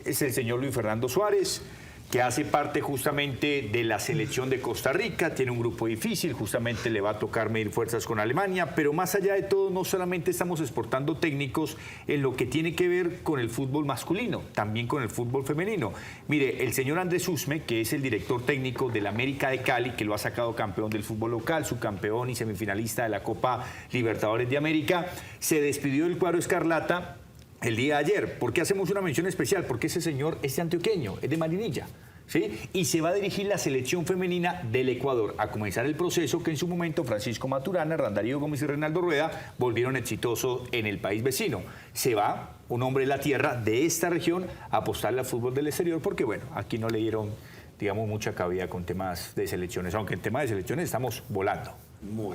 Es el señor Luis Fernando Suárez, que hace parte justamente de la selección de Costa Rica, tiene un grupo difícil, justamente le va a tocar medir fuerzas con Alemania, pero más allá de todo, no solamente estamos exportando técnicos en lo que tiene que ver con el fútbol masculino, también con el fútbol femenino. Mire, el señor Andrés Usme, que es el director técnico del América de Cali, que lo ha sacado campeón del fútbol local, subcampeón y semifinalista de la Copa Libertadores de América, se despidió del cuadro escarlata el día de ayer. ¿Por qué hacemos una mención especial? Porque ese señor es antioqueño, es de Marinilla, ¿sí? Y se va a dirigir la selección femenina del Ecuador a comenzar el proceso que en su momento Francisco Maturana, Hernán Darío Gómez y Reinaldo Rueda volvieron exitosos en el país vecino. Se va un hombre de la tierra de esta región a apostarle al fútbol del exterior porque, bueno, aquí no le dieron, digamos, mucha cabida con temas de selecciones, aunque en temas de selecciones estamos volando.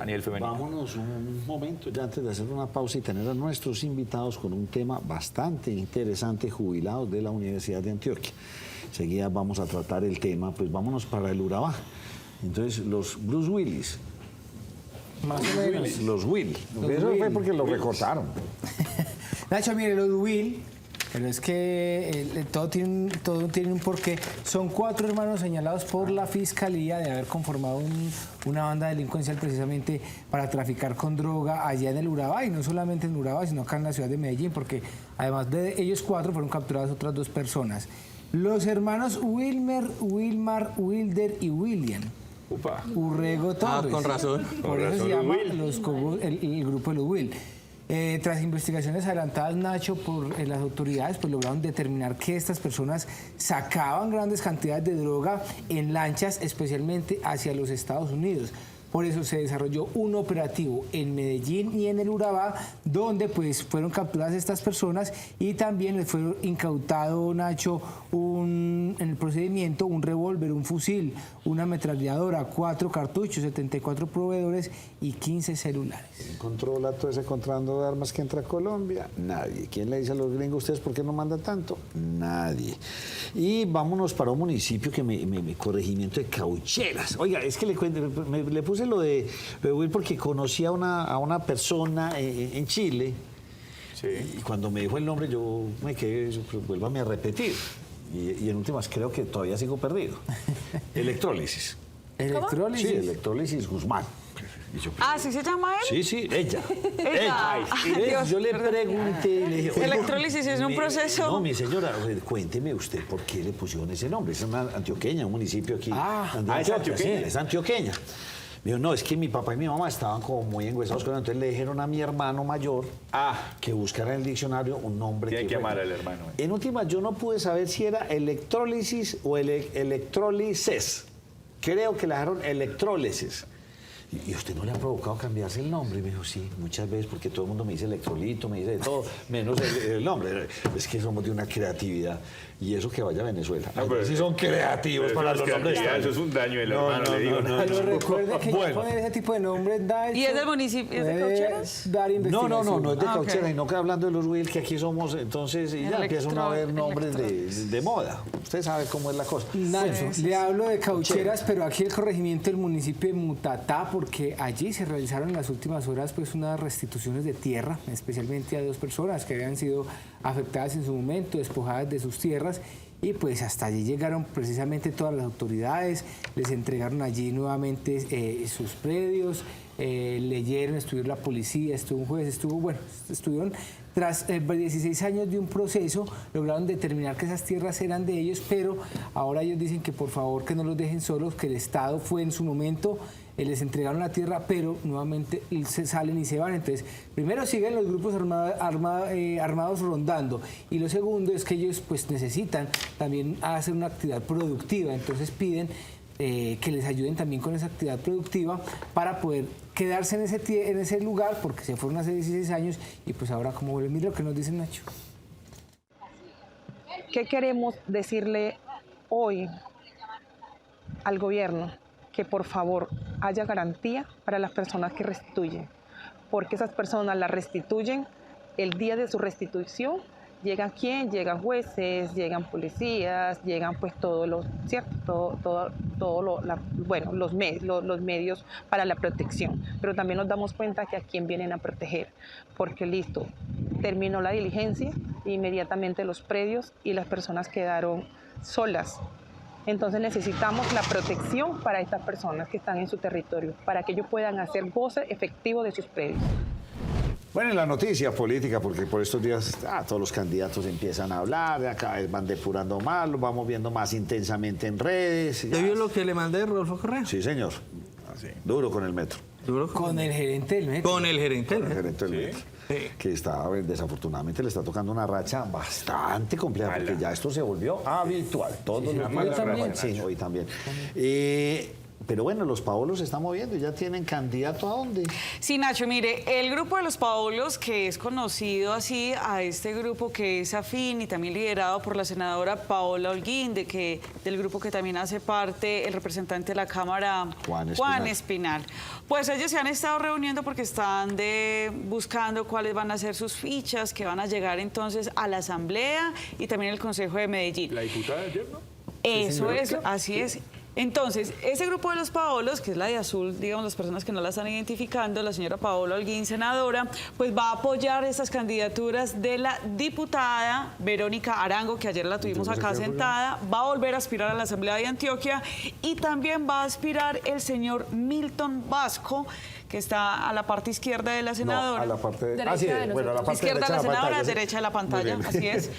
A nivel femenino. Vámonos un momento ya antes de hacer una pausa y tener a nuestros invitados con un tema bastante interesante, jubilados de la Universidad de Antioquia. Enseguida vamos a tratar el tema, pues vámonos para el Urabá. Entonces, los Bruce Willis. Más o menos. Los Will. Eso fue porque lo recortaron. Nacho, mire, los Will, pero es que todo tiene un porqué. Son 4 hermanos señalados por la Fiscalía de haber conformado una banda delincuencial precisamente para traficar con droga allá en el Urabá, y no solamente en Urabá, sino acá en la ciudad de Medellín, porque además de ellos 4 fueron capturadas otras 2 personas. Los hermanos Wilmer, Wilmar, Wilder y William. Upa. Urrego Torres. Con razón. Por eso se llama el grupo de los Will. Tras investigaciones adelantadas, Nacho, por las autoridades, pues lograron determinar que estas personas sacaban grandes cantidades de droga en lanchas, especialmente hacia los Estados Unidos. Por eso se desarrolló un operativo en Medellín y en el Urabá, donde pues fueron capturadas estas personas y también les fue incautado, Nacho, en el procedimiento, un revólver, un fusil, una ametralladora, 4 cartuchos, 74 proveedores y 15 celulares. ¿Quién controla todo ese contrabando de armas que entra a Colombia? Nadie. ¿Quién le dice a los gringos, ustedes por qué no mandan tanto? Nadie. Y vámonos para un municipio que me corregimiento de Caucheras. Oiga, es que le puse lo de Huir porque conocí a una persona en Chile. Sí. Y cuando me dijo el nombre yo me quedé, vuélvame a repetir. Y en últimas creo que todavía sigo perdido. Electrólisis. ¿Electrólisis? Sí, Electrólisis Guzmán. ¿Sí se llama él? Sí, ella. Dios, yo le pregunté, le dije... ¿Electrólisis es un proceso? No, mi señora, cuénteme usted por qué le pusieron ese nombre. Es una antioqueña, un municipio aquí. Es antioqueña. Sí, es antioqueña. Me dijo, no, es que mi papá y mi mamá estaban como muy engüesados con él. Entonces le dijeron a mi hermano mayor que buscara en el diccionario un nombre. Tiene que amar al hermano. En última, yo no pude saber si era electrólisis o electrólisis. Creo que le dejaron electrólisis. ¿Y usted no le ha provocado cambiarse el nombre? Y me dijo, sí, muchas veces, porque todo el mundo me dice electrolito, me dice de todo, menos el nombre. Es que somos de una creatividad. Y eso que vaya a Venezuela. No, pero sí son creativos para los nombres. Eso es un daño del hermano, le digo. Pero recuerde que ya poner ese tipo de nombres da... ¿Y es del municipio? ¿Es de Caucheras? No es de Caucheras. Y no que hablando de los Will, que aquí somos, entonces, y ya empieza uno a ver nombres de moda. Usted sabe cómo es la cosa. Nacho, le hablo de Caucheras, pero aquí el corregimiento del municipio de Mutatá, porque allí se realizaron en las últimas horas pues unas restituciones de tierra, especialmente a 2 personas que habían sido afectadas en su momento, despojadas de sus tierras, y pues hasta allí llegaron precisamente todas las autoridades, les entregaron allí nuevamente sus predios, leyeron, estuvieron la policía, estuvo un juez, estuvieron tras 16 años de un proceso, lograron determinar que esas tierras eran de ellos, pero ahora ellos dicen que por favor que no los dejen solos, que el Estado fue en su momento, les entregaron la tierra, pero nuevamente se salen y se van. Entonces, primero siguen los grupos armados rondando, y lo segundo es que ellos pues necesitan también hacer una actividad productiva, entonces piden que les ayuden también con esa actividad productiva para poder quedarse en ese lugar, porque se fueron hace 16 años y pues ahora como vuelven. Mira lo que nos dice Nacho. ¿Qué queremos decirle hoy al gobierno? Que por favor haya garantía para las personas que restituyen, porque esas personas las restituyen el día de su restitución. Llegan quién, llegan jueces, llegan policías, llegan pues todos los, ¿cierto? Los medios para la protección. Pero también nos damos cuenta que a quién vienen a proteger, porque listo, terminó la diligencia, inmediatamente los predios y las personas quedaron solas. Entonces necesitamos la protección para estas personas que están en su territorio, para que ellos puedan hacer goce efectivo de sus predios. Bueno, en la noticia política, porque por estos días todos los candidatos empiezan a hablar, cada vez van depurando más, lo vamos viendo más intensamente en redes. ¿Te vio lo que le mandé, Rodolfo Correa? Sí, señor. Duro con el metro. Con el gerente del metro. Con el gerente del metro. Que está, desafortunadamente le está tocando una racha bastante compleja, porque ya esto se volvió habitual. Todos los días. Sí, hoy también. Pero bueno, los Paolos se están moviendo y ya tienen candidato a dónde. Sí, Nacho, mire, el grupo de los Paolos, que es conocido así a este grupo que es afín y también liderado por la senadora Paola Holguín, del grupo que también hace parte el representante de la Cámara, Juan Espinal. Pues ellos se han estado reuniendo porque están buscando cuáles van a ser sus fichas, que van a llegar entonces a la Asamblea y también el Consejo de Medellín. ¿La diputada de ayer, no? Eso es, así es. Entonces, ese grupo de los Paolos, que es la de azul, digamos, las personas que no la están identificando, la señora Paola Holguín, senadora, pues va a apoyar estas candidaturas de la diputada Verónica Arango, que ayer la tuvimos acá sentada, va a volver a aspirar a la Asamblea de Antioquia, y también va a aspirar el señor Milton Vasco, que está a la parte izquierda de la senadora. No, a la parte derecha de la senadora, derecha de la pantalla, así es.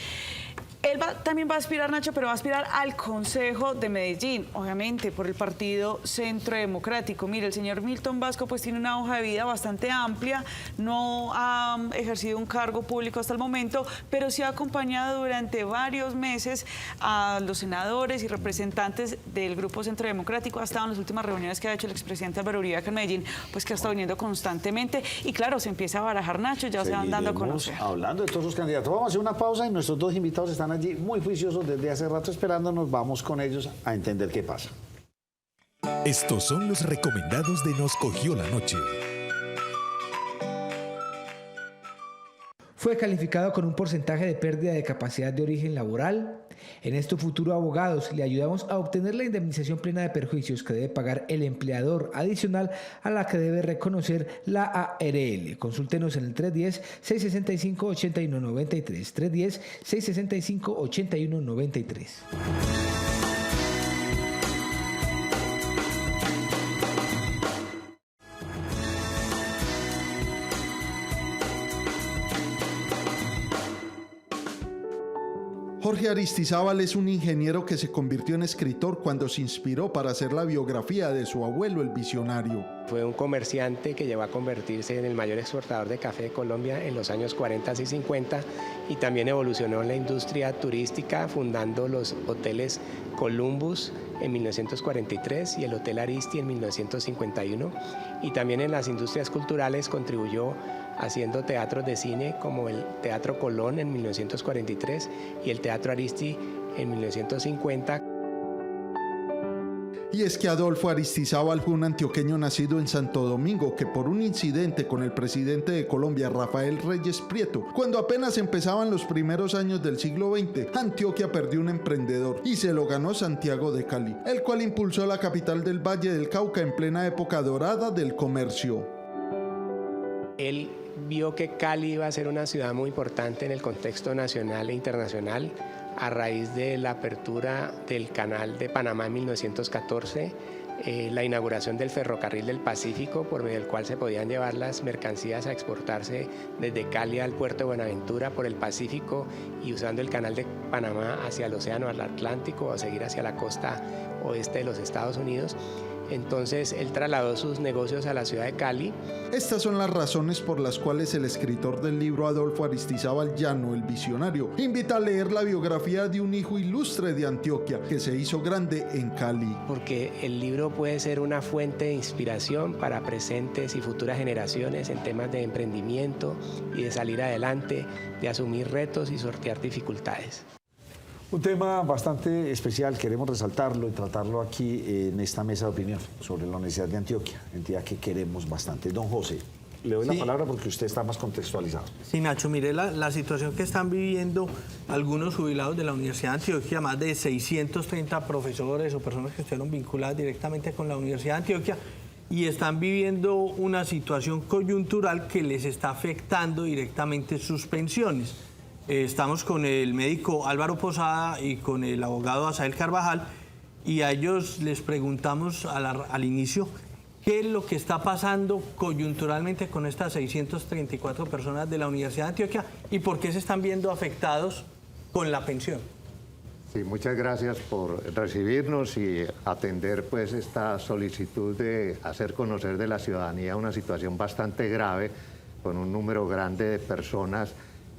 Él también va a aspirar, Nacho, pero va a aspirar al Consejo de Medellín, obviamente, por el Partido Centro Democrático. Mire, el señor Milton Vasco pues tiene una hoja de vida bastante amplia, no ha ejercido un cargo público hasta el momento, pero sí ha acompañado durante varios meses a los senadores y representantes del Grupo Centro Democrático. Ha estado en las últimas reuniones que ha hecho el expresidente Álvaro Uribe acá en Medellín, pues que ha estado viniendo constantemente. Y claro, se empieza a barajar, Nacho, ya se van dando a conocer. Hablando de todos los candidatos, vamos a hacer una pausa y nuestros dos invitados están allí muy juiciosos desde hace rato esperándonos. Vamos con ellos a entender qué pasa. Estos son los recomendados de Nos Cogió la Noche. Fue calificado con un porcentaje de pérdida de capacidad de origen laboral. En esto Futuro Abogados le ayudamos a obtener la indemnización plena de perjuicios que debe pagar el empleador adicional a la que debe reconocer la ARL. Consúltenos en el 310-665-8193. 310-665-8193. Jorge Aristizábal es un ingeniero que se convirtió en escritor cuando se inspiró para hacer la biografía de su abuelo, el visionario. Fue un comerciante que llegó a convertirse en el mayor exportador de café de Colombia en los años 40 y 50 y también evolucionó en la industria turística fundando los hoteles Columbus en 1943 y el Hotel Aristi en 1951 y también en las industrias culturales contribuyó haciendo teatros de cine como el Teatro Colón en 1943 y el Teatro Aristi en 1950. Y es que Adolfo Aristizábal fue un antioqueño nacido en Santo Domingo que por un incidente con el presidente de Colombia, Rafael Reyes Prieto, cuando apenas empezaban los primeros años del siglo XX, Antioquia perdió un emprendedor y se lo ganó Santiago de Cali, el cual impulsó la capital del Valle del Cauca en plena época dorada del comercio. Él vio que Cali iba a ser una ciudad muy importante en el contexto nacional e internacional a raíz de la apertura del Canal de Panamá en 1914, la inauguración del ferrocarril del Pacífico por medio del cual se podían llevar las mercancías a exportarse desde Cali al puerto de Buenaventura por el Pacífico y usando el Canal de Panamá hacia el océano Atlántico o seguir hacia la costa oeste de los Estados Unidos. Entonces él trasladó sus negocios a la ciudad de Cali. Estas son las razones por las cuales el escritor del libro Adolfo Aristizábal Llano, el visionario, invita a leer la biografía de un hijo ilustre de Antioquia que se hizo grande en Cali. Porque el libro puede ser una fuente de inspiración para presentes y futuras generaciones en temas de emprendimiento y de salir adelante, de asumir retos y sortear dificultades. Un tema bastante especial, queremos resaltarlo y tratarlo aquí en esta mesa de opinión sobre la Universidad de Antioquia, entidad que queremos bastante. Don José, le doy la palabra porque usted está más contextualizado. Sí, Nacho, mire la situación que están viviendo algunos jubilados de la Universidad de Antioquia, más de 630 profesores o personas que estuvieron vinculadas directamente con la Universidad de Antioquia y están viviendo una situación coyuntural que les está afectando directamente sus pensiones. Estamos con el médico Álvaro Posada y con el abogado Asael Carvajal y a ellos les preguntamos al inicio qué es lo que está pasando coyunturalmente con estas 634 personas de la Universidad de Antioquia y por qué se están viendo afectados con la pensión. Sí, muchas gracias por recibirnos y atender pues esta solicitud de hacer conocer de la ciudadanía una situación bastante grave con un número grande de personas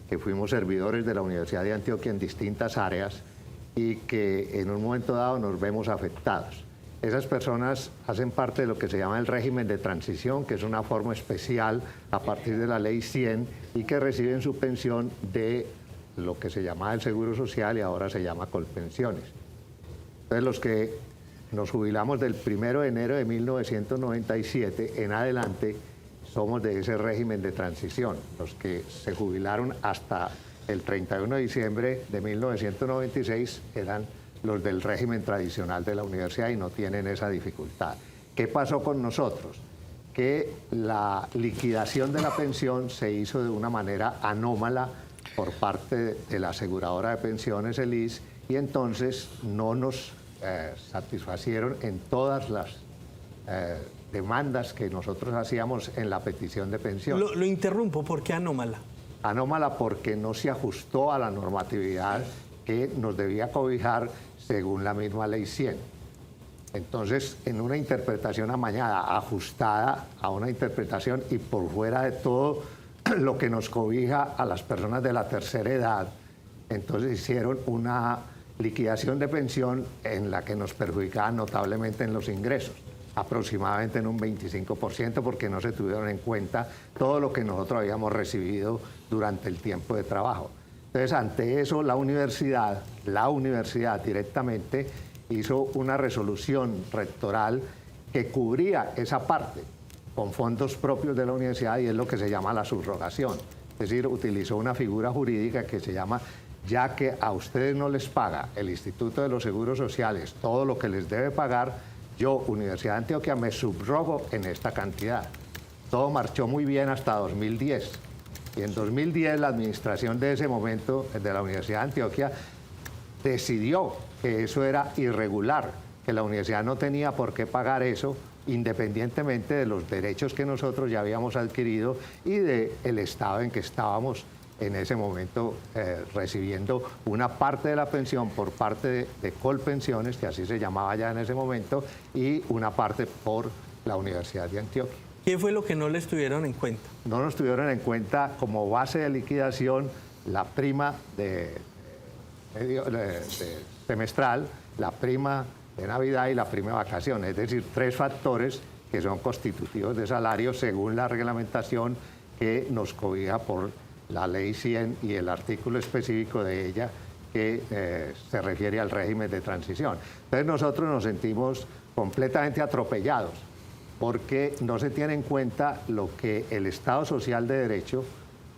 que fuimos servidores de la Universidad de Antioquia en distintas áreas y que en un momento dado nos vemos afectados. Esas personas hacen parte de lo que se llama el régimen de transición, que es una forma especial a partir de la Ley 100 y que reciben su pensión de lo que se llamaba el Seguro Social y ahora se llama Colpensiones. Entonces los que nos jubilamos del 1 de enero de 1997 en adelante somos de ese régimen de transición. Los que se jubilaron hasta el 31 de diciembre de 1996 eran los del régimen tradicional de la universidad y no tienen esa dificultad. ¿Qué pasó con nosotros? Que la liquidación de la pensión se hizo de una manera anómala por parte de la aseguradora de pensiones, el ISS, y entonces no nos satisfacieron en todas las demandas que nosotros hacíamos en la petición de pensión. Lo interrumpo, ¿por qué anómala? Anómala porque no se ajustó a la normatividad que nos debía cobijar según la misma ley 100. Entonces, en una interpretación amañada, ajustada a una interpretación y por fuera de todo lo que nos cobija a las personas de la tercera edad, entonces hicieron una liquidación de pensión en la que nos perjudicaban notablemente en los ingresos, aproximadamente en un 25%, porque no se tuvieron en cuenta todo lo que nosotros habíamos recibido durante el tiempo de trabajo. Entonces, ante eso, la universidad directamente hizo una resolución rectoral que cubría esa parte con fondos propios de la universidad, y es lo que se llama la subrogación. Es decir, utilizó una figura jurídica que se llama, ya que a ustedes no les paga el Instituto de los Seguros Sociales todo lo que les debe pagar, yo, Universidad de Antioquia, me subrogo en esta cantidad. Todo marchó muy bien hasta 2010. Y en 2010 la administración de ese momento de la Universidad de Antioquia decidió que eso era irregular, que la universidad no tenía por qué pagar eso, independientemente de los derechos que nosotros ya habíamos adquirido y del estado en que estábamos en ese momento recibiendo una parte de la pensión por parte de Colpensiones, que así se llamaba ya en ese momento, y una parte por la Universidad de Antioquia. ¿Qué fue lo que no les tuvieron en cuenta? No nos tuvieron en cuenta como base de liquidación la prima de semestral, la prima de Navidad y la prima de vacaciones, es decir, 3 factores que son constitutivos de salario según la reglamentación que nos cobija por la ley 100 y el artículo específico de ella que se refiere al régimen de transición. Entonces nosotros nos sentimos completamente atropellados porque no se tiene en cuenta lo que el Estado Social de Derecho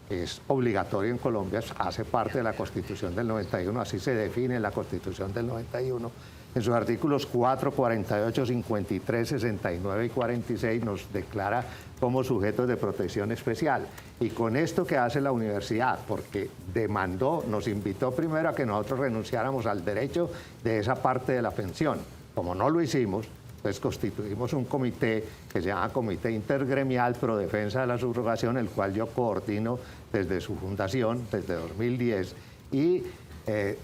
es obligatorio en Colombia, hace parte de la Constitución del 91, así se define en la Constitución del 91. En sus artículos 4, 48, 53, 69 y 46 nos declara como sujetos de protección especial. Y con esto que hace la universidad, porque demandó, nos invitó primero a que nosotros renunciáramos al derecho de esa parte de la pensión. Como no lo hicimos, entonces constituimos un comité que se llama Comité Intergremial Pro Defensa de la Subrogación, el cual yo coordino desde su fundación, desde 2010, y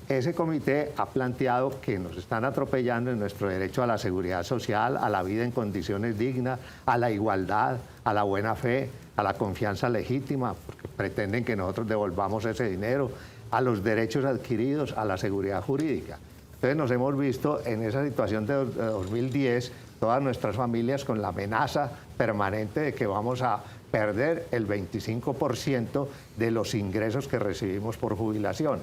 ese comité ha planteado que nos están atropellando en nuestro derecho a la seguridad social, a la vida en condiciones dignas, a la igualdad, a la buena fe, a la confianza legítima, porque pretenden que nosotros devolvamos ese dinero, a los derechos adquiridos, a la seguridad jurídica. Entonces nos hemos visto en esa situación de 2010, todas nuestras familias con la amenaza permanente de que vamos a perder el 25% de los ingresos que recibimos por jubilación.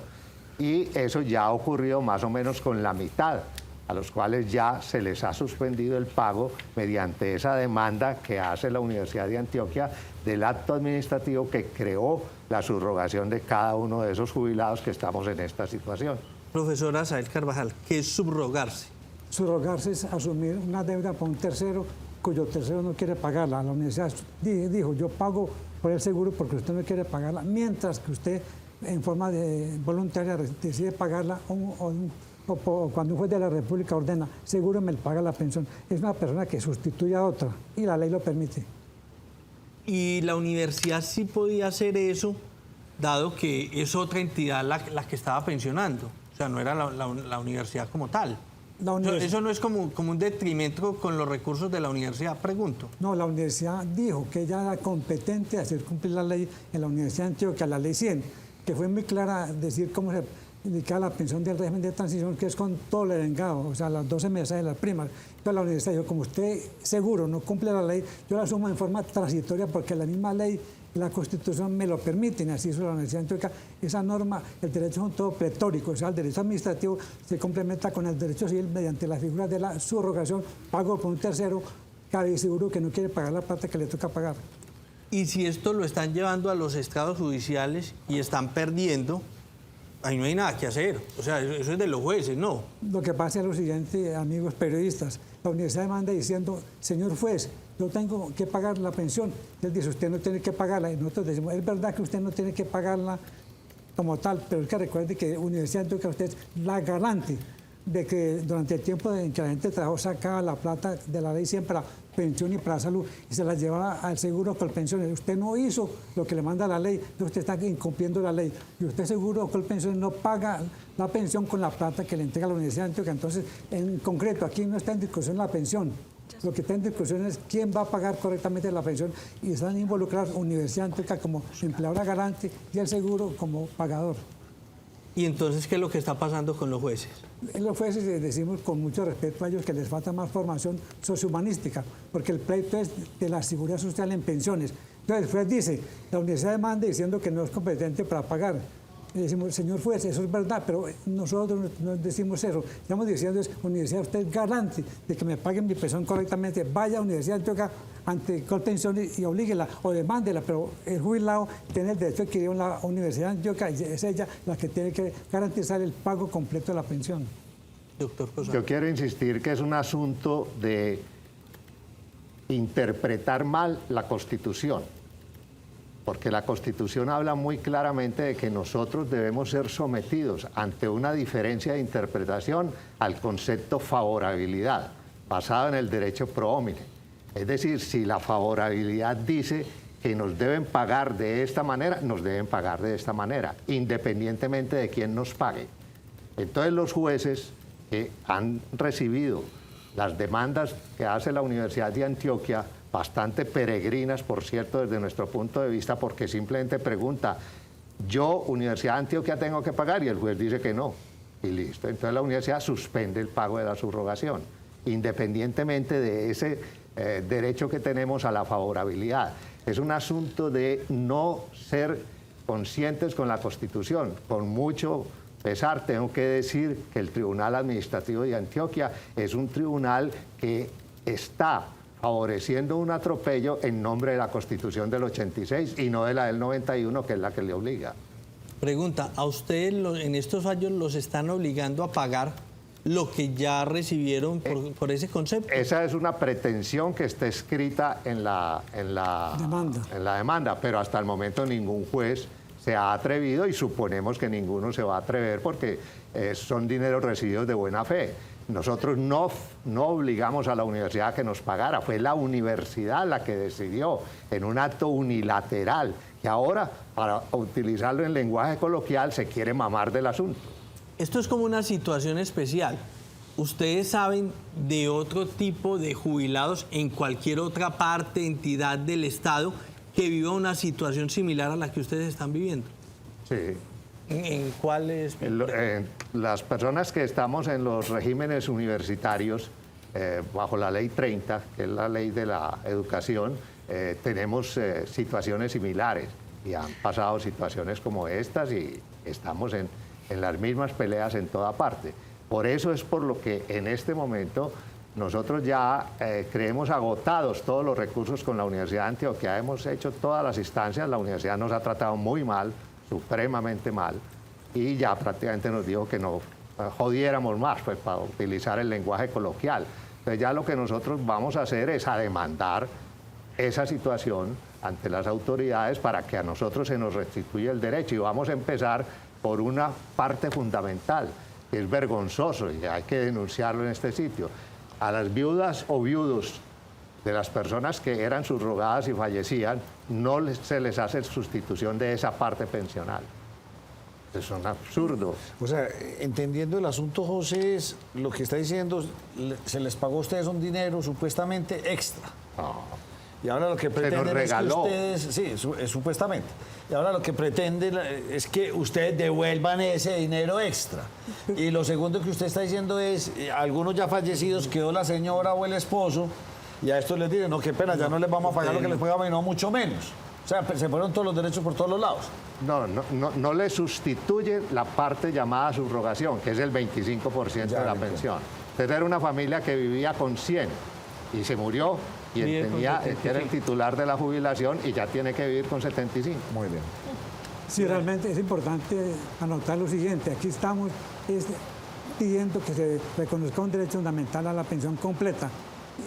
Y eso ya ha ocurrido más o menos con la mitad, a los cuales ya se les ha suspendido el pago mediante esa demanda que hace la Universidad de Antioquia del acto administrativo que creó la subrogación de cada uno de esos jubilados que estamos en esta situación. Profesora Azael Carvajal, ¿qué es subrogarse? Subrogarse es asumir una deuda por un tercero cuyo tercero no quiere pagarla. La universidad dijo, yo pago por el seguro porque usted no quiere pagarla, mientras que usted en forma voluntaria decide pagarla o cuando un juez de la República ordena, seguro me paga la pensión. Es una persona que sustituye a otra y la ley lo permite. Y la universidad sí podía hacer eso, dado que es otra entidad la que estaba pensionando. O sea, no era la universidad como tal. ¿Eso no es como un detrimento con los recursos de la universidad, pregunto? No, la universidad dijo que ella era competente a hacer cumplir la ley en la Universidad de Antioquia, la ley 100, que fue muy clara decir cómo se indicaba la pensión del régimen de transición, que es con todo el arengado, o sea, las 12 meses de las primas. Entonces la universidad dijo, como usted seguro no cumple la ley, yo la asumo en forma transitoria porque la misma ley y la Constitución me lo permiten, así hizo la Universidad de Antioquia. Esa norma, el derecho es un todo pletórico, o sea, el derecho administrativo se complementa con el derecho civil mediante la figura de la subrogación, pago por un tercero, cabe seguro que no quiere pagar la plata que le toca pagar. Y si esto lo están llevando a los estrados judiciales y están perdiendo, ahí no hay nada que hacer. O sea, eso es de los jueces, ¿no? Lo que pasa es lo siguiente, amigos periodistas. La universidad demanda diciendo, señor juez, yo tengo que pagar la pensión. Él dice, usted no tiene que pagarla. Y nosotros decimos, es verdad que usted no tiene que pagarla como tal, pero es que recuerde que la Universidad de Antioquia usted es la garante de que durante el tiempo en que la gente trabajó sacaba la plata de la ley 100 para pensión y para salud y se la llevaba al seguro Colpensiones. Usted no hizo lo que le manda la ley, usted está incumpliendo la ley. Y usted seguro Colpensiones no paga la pensión con la plata que le entrega la Universidad de Antioquia. Entonces, en concreto, aquí no está en discusión la pensión. Lo que está en discusión es quién va a pagar correctamente la pensión y están involucrados Universidad de Antioquia como empleadora garante y el seguro como pagador. ¿Y entonces qué es lo que está pasando con los jueces? Los jueces decimos con mucho respeto a ellos que les falta más formación sociohumanística, porque el pleito es de la seguridad social en pensiones. Entonces el juez dice, la universidad demanda diciendo que no es competente para pagar. Le decimos, señor juez, eso es verdad, pero nosotros no decimos eso. Estamos diciendo, es, universidad, usted es garante de que me paguen mi pensión correctamente. Vaya a Universidad de Antioquia ante Colpensiones y oblíguela o demándela, pero el jubilado tiene el derecho de adquirir la Universidad de Antioquia y es ella la que tiene que garantizar el pago completo de la pensión. Doctor Posada. Yo quiero insistir que es un asunto de interpretar mal la Constitución, porque la Constitución habla muy claramente de que nosotros debemos ser sometidos ante una diferencia de interpretación al concepto favorabilidad, basado en el derecho pro homine. Es decir, si la favorabilidad dice que nos deben pagar de esta manera, nos deben pagar de esta manera, independientemente de quién nos pague. Entonces los jueces que han recibido las demandas que hace la Universidad de Antioquia, bastante peregrinas, por cierto, desde nuestro punto de vista, porque simplemente pregunta, yo, Universidad de Antioquia, tengo que pagar, y el juez dice que no, y listo. Entonces la universidad suspende el pago de la subrogación, independientemente de ese derecho que tenemos a la favorabilidad. Es un asunto de no ser conscientes con la Constitución. Con mucho pesar tengo que decir que el Tribunal Administrativo de Antioquia es un tribunal que está favoreciendo un atropello en nombre de la Constitución del 86 y no de la del 91, que es la que le obliga. Pregunta, ¿a ustedes en estos años los están obligando a pagar lo que ya recibieron por ese concepto? Esa es una pretensión que está escrita en la demanda, pero hasta el momento ningún juez se ha atrevido y suponemos que ninguno se va a atrever porque son dineros recibidos de buena fe. Nosotros no obligamos a la universidad a que nos pagara, fue la universidad la que decidió en un acto unilateral y ahora, para utilizarlo en lenguaje coloquial, se quiere mamar del asunto. Esto es como una situación especial. ¿Ustedes saben de otro tipo de jubilados en cualquier otra parte, entidad del Estado, que viva una situación similar a la que ustedes están viviendo? Sí. ¿En cuáles? Las personas que estamos en los regímenes universitarios, bajo la ley 30, que es la ley de la educación, tenemos situaciones similares y han pasado situaciones como estas y estamos en las mismas peleas en toda parte. Por eso es por lo que en este momento nosotros ya creemos agotados todos los recursos con la Universidad de Antioquia. Hemos hecho todas las instancias, la universidad nos ha tratado muy mal, supremamente mal, y ya prácticamente nos dijo que no jodiéramos más, pues para utilizar el lenguaje coloquial. Entonces ya lo que nosotros vamos a hacer es a demandar esa situación ante las autoridades para que a nosotros se nos restituya el derecho y vamos a empezar por una parte fundamental, que es vergonzoso y hay que denunciarlo en este sitio. A las viudas o viudos de las personas que eran subrogadas y fallecían, no se les hace sustitución de esa parte pensional. Es un absurdo. O sea, entendiendo el asunto, José, es lo que está diciendo, se les pagó a ustedes un dinero supuestamente extra. No. Y ahora lo que pretenden es que ustedes, sí, supuestamente, y ahora lo que pretenden es que ustedes devuelvan ese dinero extra. Y lo segundo que usted está diciendo es, algunos ya fallecidos, quedó la señora o el esposo, y a estos les dicen, no, qué pena, ya no les vamos a pagar lo que les pagamos y no mucho menos. O sea, se fueron todos los derechos por todos los lados. No le sustituyen la parte llamada subrogación, que es el 25% de la pensión. Entonces era una familia que vivía con 100 y se murió y era el titular de la jubilación y ya tiene que vivir con 75. Muy bien. Sí, realmente es importante anotar lo siguiente. Aquí estamos pidiendo que se reconozca un derecho fundamental a la pensión completa.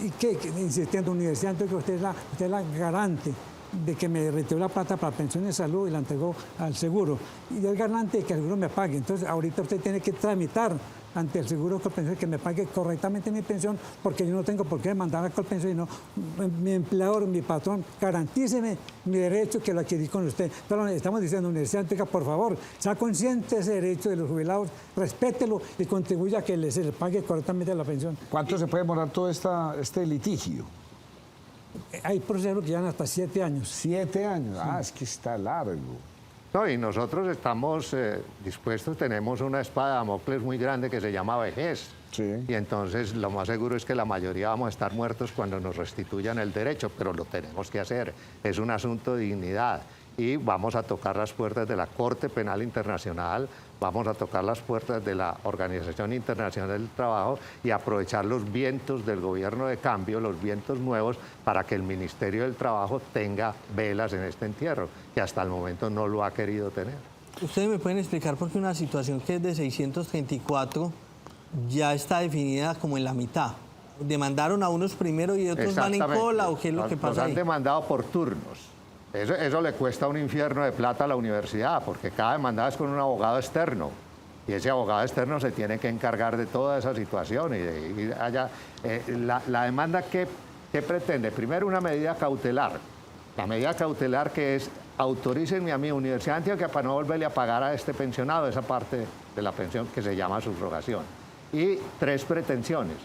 Y que insistiendo, Universidad, entonces usted es la garante de que me retiró la plata para pensión de salud y la entregó al seguro. Y es garante de que el seguro me pague. Entonces, ahorita usted tiene que tramitar ante el seguro Colpensión que me pague correctamente mi pensión, porque yo no tengo por qué demandar a Colpensión, sino mi empleador, mi patrón, garantíceme mi derecho que lo adquirí con usted. Pero estamos diciendo, Universidad Antioquia, por favor, sea consciente de ese derecho de los jubilados, respételo y contribuya a que se le pague correctamente la pensión. ¿Cuánto se puede demorar todo este litigio? Hay procesos que llevan hasta 7 años. 7 años, sí. Es que está largo. No, y nosotros estamos dispuestos, tenemos una espada de Damocles muy grande que se llama vejez. Sí. Y entonces lo más seguro es que la mayoría vamos a estar muertos cuando nos restituyan el derecho, pero lo tenemos que hacer. Es un asunto de dignidad. Y vamos a tocar las puertas de la Corte Penal Internacional, vamos a tocar las puertas de la Organización Internacional del Trabajo y aprovechar los vientos del gobierno de cambio, los vientos nuevos, para que el Ministerio del Trabajo tenga velas en este entierro, que hasta el momento no lo ha querido tener. ¿Ustedes me pueden explicar por qué una situación que es de 634 ya está definida como en la mitad? ¿Demandaron a unos primero y otros van en cola o qué es lo que pasa ahí? Nos han demandado por turnos. Eso le cuesta un infierno de plata a la universidad, porque cada demandada es con un abogado externo. Y ese abogado externo se tiene que encargar de toda esa situación. La demanda, ¿qué pretende? Primero, una medida cautelar. La medida cautelar que es, autorícenme a mi Universidad Antioquia para no volverle a pagar a este pensionado esa parte de la pensión que se llama subrogación. Y 3 pretensiones.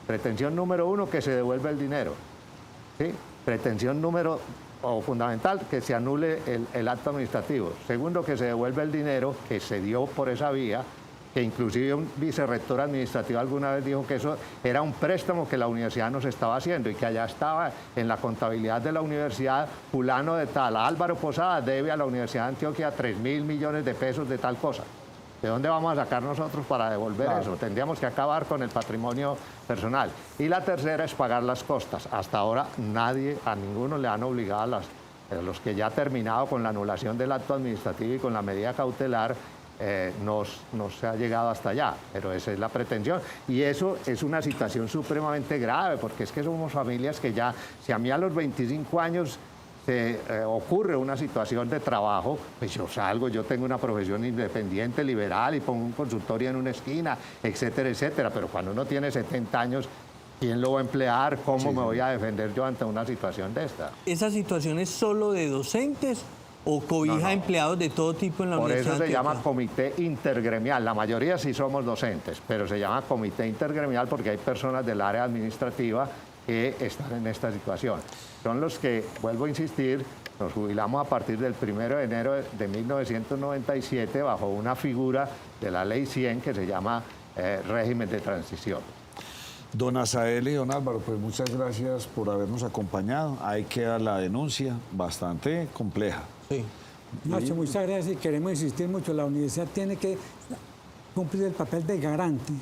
Pretensión número 1, que se devuelva el dinero. ¿Sí? Pretensión número fundamental, que se anule el acto administrativo. Segundo, que se devuelva el dinero que se dio por esa vía, que inclusive un vicerrector administrativo alguna vez dijo que eso era un préstamo que la universidad nos estaba haciendo y que allá estaba en la contabilidad de la universidad, fulano de tal, Álvaro Posada debe a la Universidad de Antioquia 3.000 millones de pesos de tal cosa. ¿De dónde vamos a sacar nosotros para devolver eso? Tendríamos que acabar con el patrimonio personal. Y la tercera es pagar las costas. Hasta ahora a ninguno le han obligado a los que ya ha terminado con la anulación del acto administrativo y con la medida cautelar, no se ha llegado hasta allá. Pero esa es la pretensión. Y eso es una situación supremamente grave, porque es que somos familias que ya, si a mí a los 25 años ocurre una situación de trabajo, pues yo salgo, yo tengo una profesión independiente, liberal, y pongo un consultorio en una esquina, etcétera, etcétera. Pero cuando uno tiene 70 años, ¿quién lo va a emplear? ¿Cómo me voy a defender yo ante una situación de esta? ¿Esa situación es solo de docentes o cobija empleados de todo tipo en la universidad? Por eso se llama comité intergremial. La mayoría sí somos docentes, pero se llama comité intergremial porque hay personas del área administrativa que están en esta situación. Son los que, vuelvo a insistir, nos jubilamos a partir del 1 de enero de 1997 bajo una figura de la Ley 100 que se llama régimen de transición. Don Azael y don Álvaro, pues muchas gracias por habernos acompañado. Ahí queda la denuncia, bastante compleja. Sí. Nacho, muchas gracias y queremos insistir mucho. La universidad tiene que cumplir el papel de garante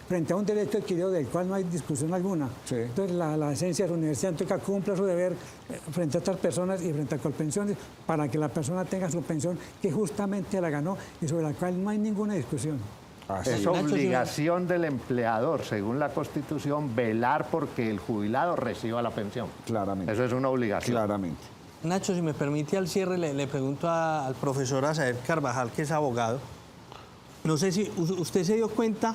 frente a un derecho adquirido del cual no hay discusión alguna. Sí. Entonces la esencia de la Universidad Antioquia cumple su deber frente a otras personas y frente a Colpensiones para que la persona tenga su pensión que justamente la ganó y sobre la cual no hay ninguna discusión. Es obligación del empleador, según la Constitución, velar porque el jubilado reciba la pensión. Claramente. Eso es una obligación. Claramente. Nacho, si me permite al cierre, le pregunto al profesor Azael Carvajal, que es abogado. No sé si usted se dio cuenta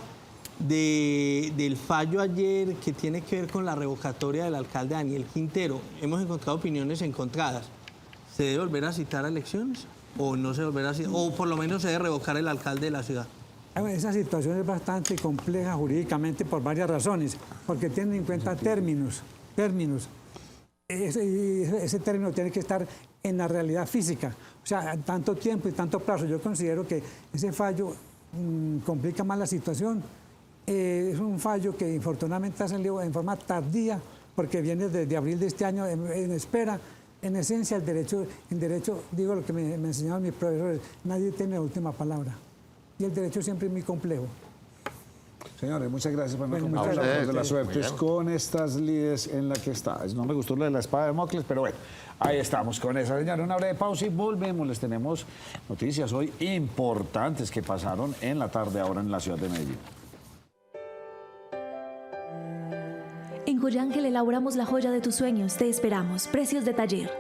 del fallo ayer que tiene que ver con la revocatoria del alcalde Daniel Quintero. Hemos encontrado opiniones encontradas. ¿Se debe volver a citar a elecciones o no se debe volver a citar? O por lo menos se debe revocar el alcalde de la ciudad. Esa situación es bastante compleja jurídicamente por varias razones, porque tienen en cuenta términos. Ese término tiene que estar en la realidad física, o sea, tanto tiempo y tanto plazo. Yo considero que ese fallo complica más la situación. Es un fallo que infortunadamente ha salido en forma tardía, porque viene desde abril de este año en espera. En esencia, en derecho, digo lo que me enseñaron mis profesores, nadie tiene la última palabra. Y el derecho siempre es muy complejo. Señores, muchas gracias por acompañarnos. De las suertes con estas lides en la que está. No me gustó lo de la espada de Damocles, pero bueno, ahí estamos con esa. Señores, una breve pausa y volvemos. Les tenemos noticias hoy importantes que pasaron en la tarde ahora en la ciudad de Medellín. En Joyángel elaboramos la joya de tus sueños. Te esperamos. Precios de taller.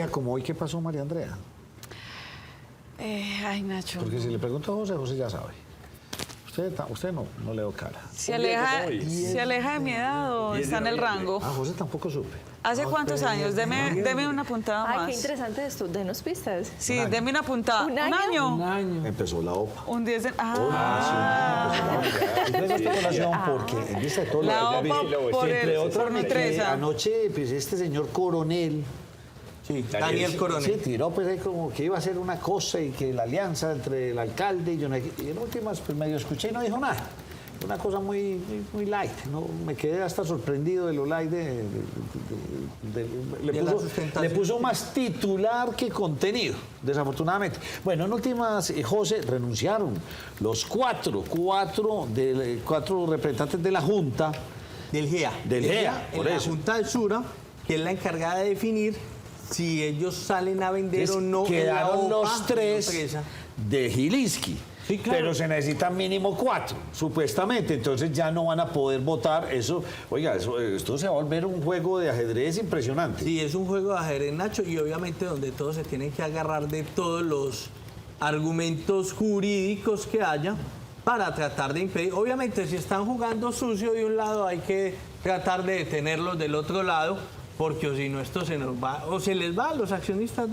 como hoy, ¿qué pasó, María Andrea? Ay, Nacho. Porque si le pregunto a José, José ya sabe. Usted no le veo cara. ¿Se aleja de mi edad o está en el rango? José tampoco supe. ¿Hace cuántos años? Deme una puntada más. Ay, qué interesante esto. Denos pistas. Sí, deme una puntada. ¿Un año? Un año. Empezó la OPA. Un 10 de... Empezó esta colación porque en vista de todo la OPA por entre otras, Nutresa. anoche pues, este señor coronel, sí, Daniel Coronel, sí, tiró pues ahí como que iba a ser una cosa y que la alianza entre el alcalde y en últimas pues medio escuché y no dijo nada. Una cosa muy light, ¿no? Me quedé hasta sorprendido de lo light le puso más titular que contenido, desafortunadamente. Bueno, en últimas, José, renunciaron los cuatro representantes de la Junta. Del GEA. Por la eso. Junta del Sura, que es la encargada de definir si ellos salen a vender o no. Quedaron los 3 de Gilinski. Sí, claro. Pero se necesitan mínimo 4, supuestamente. Entonces ya no van a poder votar. Eso, oiga, esto se va a volver un juego de ajedrez impresionante. Sí, es un juego de ajedrez, Nacho, y obviamente donde todos se tienen que agarrar de todos los argumentos jurídicos que haya para tratar de impedir. Obviamente, si están jugando sucio de un lado, hay que tratar de detenerlos del otro lado, porque si no, esto se nos va, o se les va a los accionistas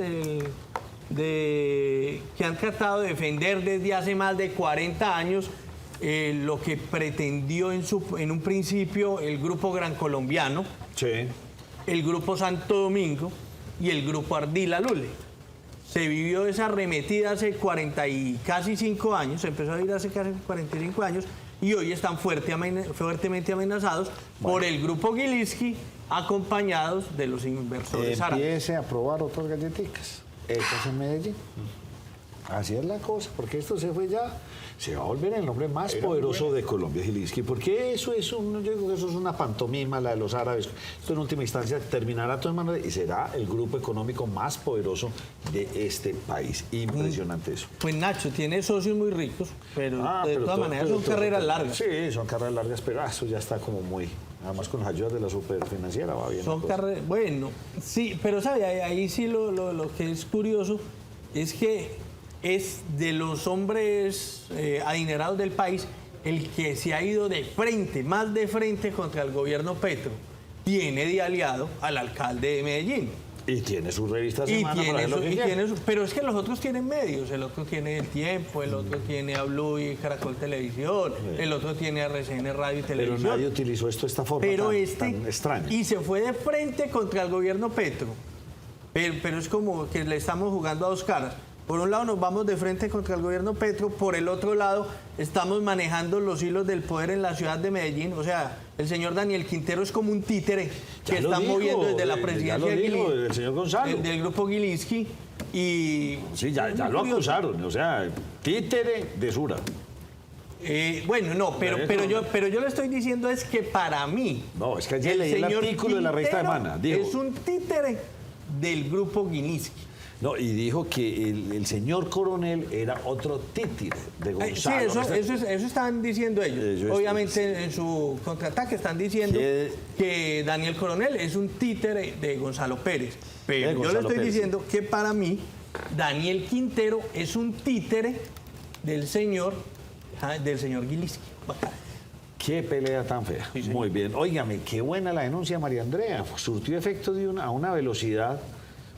que han tratado de defender desde hace más de 40 años lo que pretendió en un principio el Grupo Gran Colombiano, sí, el Grupo Santo Domingo y el Grupo Ardila Lule. Se vivió esa arremetida hace 40 y casi 5 años, se empezó a vivir hace casi 45 años y hoy están fuertemente amenazados por el Grupo Gilinski, acompañados de los inversores árabes. Empiece a probar otras galletitas hechas en Medellín. Así es la cosa, porque esto se va a volver el hombre más poderoso de Colombia, Gilinski, porque yo digo que eso es una pantomima, la de los árabes. Esto en última instancia terminará todo en manos y será el grupo económico más poderoso de este país. Impresionante eso. Pues Nacho, tiene socios muy ricos, pero de todas maneras son carreras largas. Sí, son carreras largas, pero eso ya está como muy... Además con las ayudas de la superfinanciera va bien. Son carreras... Bueno, sí, pero ¿sabe? Ahí sí lo que es curioso es que es de los hombres adinerados del país el que se ha ido de frente, más de frente contra el gobierno Petro. Tiene de aliado al alcalde de Medellín. Y tiene su revista Semana para hacer lo que quiera. Pero es que los otros tienen medios. El otro tiene El Tiempo, el otro tiene a Blue y Caracol Televisión, el otro tiene a RCN Radio y Televisión. Pero nadie utilizó esto de esta forma tan extraña. Y se fue de frente contra el gobierno Petro. Pero es como que le estamos jugando a dos caras. Por un lado nos vamos de frente contra el gobierno Petro, por el otro lado estamos manejando los hilos del poder en la ciudad de Medellín. O sea, el señor Daniel Quintero es como un títere que está moviendo desde la presidencia del señor Gonzalo. Del grupo Gilinski. Y sí, ya lo acusaron, o sea, títere de Sura. Bueno, no, pero yo le estoy diciendo es que para mí... No, es que ayer leí el artículo de la revista Semana. Es un títere del grupo Gilinski. No, y dijo que el señor coronel era otro títere de Gonzalo. Sí, eso están diciendo ellos. Obviamente en su contraataque están diciendo que Daniel Coronel es un títere de Gonzalo Pérez. Pero yo le estoy diciendo que para mí Daniel Quintero es un títere del señor Gilinski. Qué pelea tan fea. Sí, muy bien. Óigame, qué buena la denuncia, María Andrea. Surtió efecto a una velocidad.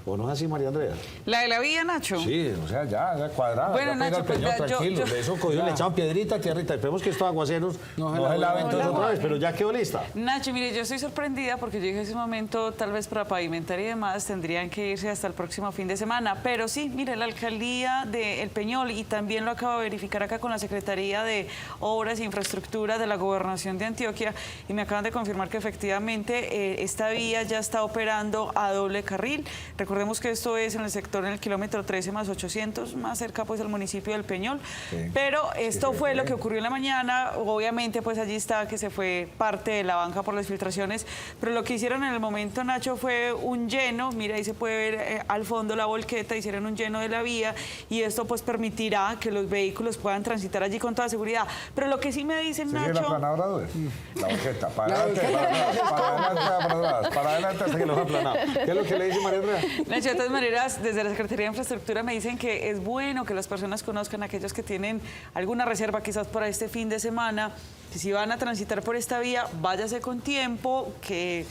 ¿O no es así, María Andrea? ¿La de la vía, Nacho? Sí, o sea, ya cuadrada. Bueno, Nacho, pues tranquilo. De eso cogió, le echaban piedrita, tierrita. Esperemos que estos aguaceros no se laven entonces otra vez, pero ya quedó lista. Nacho, mire, yo estoy sorprendida porque yo dije en ese momento, tal vez para pavimentar y demás, tendrían que irse hasta el próximo fin de semana. Pero sí, mire, la alcaldía de El Peñol, y también lo acabo de verificar acá con la Secretaría de Obras e Infraestructura de la Gobernación de Antioquia, y me acaban de confirmar que efectivamente esta vía ya está operando a doble carril. Recordemos que esto es en el sector, en el kilómetro 13 más 800, más cerca pues del municipio del Peñol. Sí. Pero esto fue lo que ocurrió en la mañana. Obviamente pues allí está que se fue parte de la banca por las filtraciones, pero lo que hicieron en el momento, Nacho, fue un lleno. Mira, ahí se puede ver al fondo la volqueta, hicieron un lleno de la vía y esto pues permitirá que los vehículos puedan transitar allí con toda seguridad. Pero lo que sí me dicen, Nacho... ¿Sigue la planadora? La volqueta, para adelante, para adelante, para adelante hasta que los ha aplanado. ¿Qué es lo que le dice María Andrea? Nacho, de todas maneras, desde la Secretaría de Infraestructura me dicen que es bueno que las personas conozcan, aquellos que tienen alguna reserva quizás para este fin de semana, que si van a transitar por esta vía, váyase con tiempo, que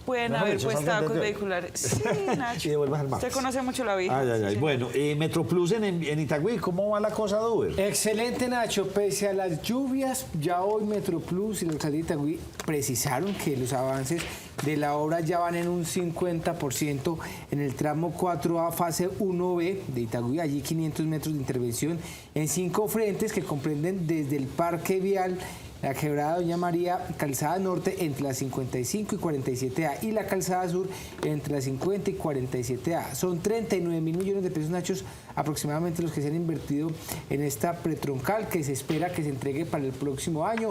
pueden haber pues tacos vehiculares. Sí, Nacho. Y devuelvas al martes. Usted conoce mucho la vía. Ay, ay, ay. Sí, Bueno, Metroplus en Itagüí, ¿cómo va la cosa de Uber? Excelente, Nacho. Pese a las lluvias, ya hoy Metroplus y la alcaldía de Itagüí precisaron que los avances de la obra ya van en un 50% en el tramo 4A, fase 1B de Itagüí. Allí 500 metros de intervención en 5 frentes que comprenden desde el Parque Vial, la quebrada Doña María, calzada norte entre las 55 y 47A y la calzada sur entre las 50 y 47A. Son 39.000 millones de pesos, Nachos, aproximadamente los que se han invertido en esta pretroncal que se espera que se entregue para el próximo año.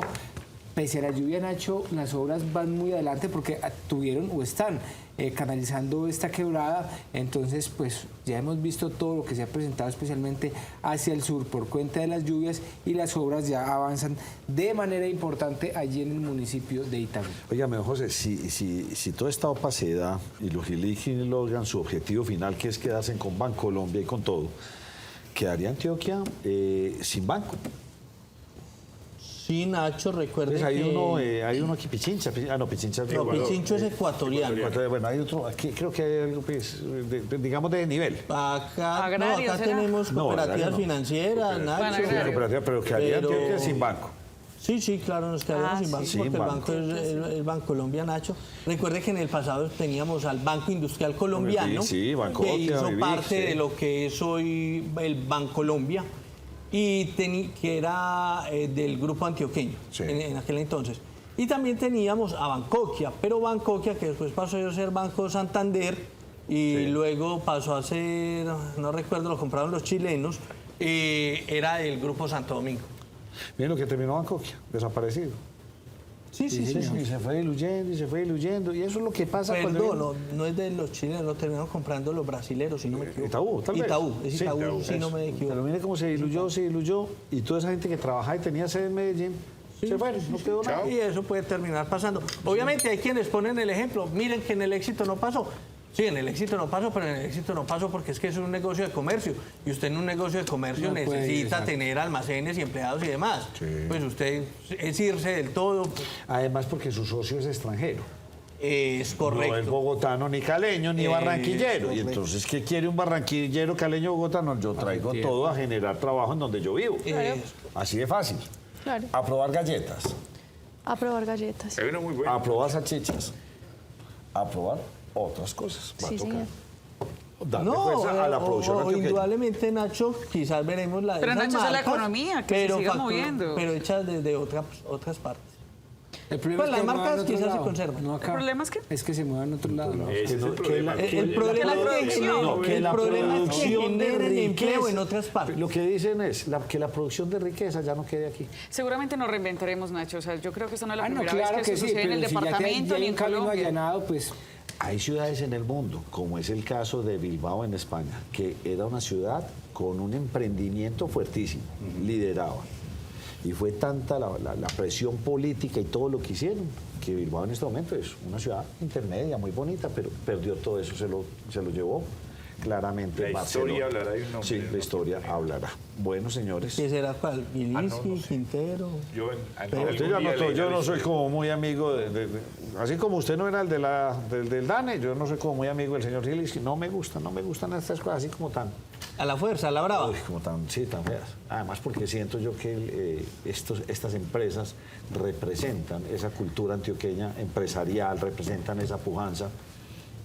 Pese a la lluvia, Nacho, las obras van muy adelante porque tuvieron o están canalizando esta quebrada. Entonces, pues ya hemos visto todo lo que se ha presentado, especialmente hacia el sur, por cuenta de las lluvias, y las obras ya avanzan de manera importante allí en el municipio de Itagüí. Óigame, José, si toda esta OPA se da y los Giligis logran su objetivo final, que es quedarse con Bancolombia y con todo, quedaría Antioquia sin banco. Sí, Nacho, recuerde pues hay que... hay uno aquí, Pichincha. Pichincha es no, Pichincho es ecuatoriano. Bueno, hay otro, aquí creo que hay algo, pues, digamos, de nivel. Acá tenemos cooperativas financieras, Nacho. Sí, cooperativa, pero quedaría Antioquia sin banco. Sí, claro, nos quedaríamos sin banco, porque el banco es el Bancolombia, Nacho. Recuerde que en el pasado teníamos al Banco Industrial Colombiano, que hizo parte de lo que es hoy el Bancolombia, y que era del grupo antioqueño en aquel entonces. Y también teníamos a Bancoquia, pero Bancoquia, que después pasó a ser Banco Santander, y luego pasó a ser, no recuerdo, lo compraron los chilenos, era del grupo Santo Domingo. Miren lo que terminó Bancoquia, desaparecido. Sí. Y se fue diluyendo, y eso es lo que pasa cuando... No es de los chilenos, lo terminaron comprando los brasileros, si no me equivoco. Itaú, tal vez. Itaú, si no me equivoco. Pero mire cómo se diluyó, y toda esa gente que trabajaba y tenía sede en Medellín, se fueron, no quedó nada. Y eso puede terminar pasando. Obviamente hay quienes ponen el ejemplo, miren que en el Éxito no pasó. Sí, en el Éxito no pasó, pero en el Éxito no pasó porque es que es un negocio de comercio. Y usted en un negocio de comercio necesita tener almacenes y empleados y demás. Pues usted es irse del todo. Además porque su socio es extranjero. Es correcto. No es bogotano, ni caleño, ni barranquillero. Y entonces, ¿qué quiere un barranquillero, caleño, bogotano? Yo traigo todo a generar trabajo en donde yo vivo. Así de fácil. Claro. A probar galletas. A probar galletas. A probar salchichas. A probar otras cosas. Sí, señor. A la producción indudablemente, Nacho, quizás veremos la pero Nacho, marcas, es la economía que se siga moviendo. Pero hechas desde otras partes. El problema pues es que las marcas quizás lado. se conservan. No acá. ¿El problema es qué? Es que se muevan a otro lado. El problema es que generen empleo en otras partes. Lo que dicen es que la producción de riqueza ya no quede aquí. Seguramente nos reinventaremos, Nacho. O sea, yo creo que esta no es la primera claro vez que eso sucede en el departamento ni en Colombia. Allanado, pues... Hay ciudades en el mundo, como es el caso de Bilbao en España, que era una ciudad con un emprendimiento fuertísimo, lideraba. Y fue tanta la presión política y todo lo que hicieron, que Bilbao en este momento es una ciudad intermedia, muy bonita, pero perdió todo eso, se lo llevó claramente. La historia hablará de un nombre. Sí, la historia hablará. Bueno, señores. ¿Qué será cuál? Miliski, Quintero. Yo no soy como muy amigo así como usted no era el del DANE, yo no soy como muy amigo del señor Miliski. No me gustan estas cosas así como tan... A la fuerza, a la brava. Uy, como tan feas. Además porque siento yo que estas empresas representan esa cultura antioqueña empresarial, representan esa pujanza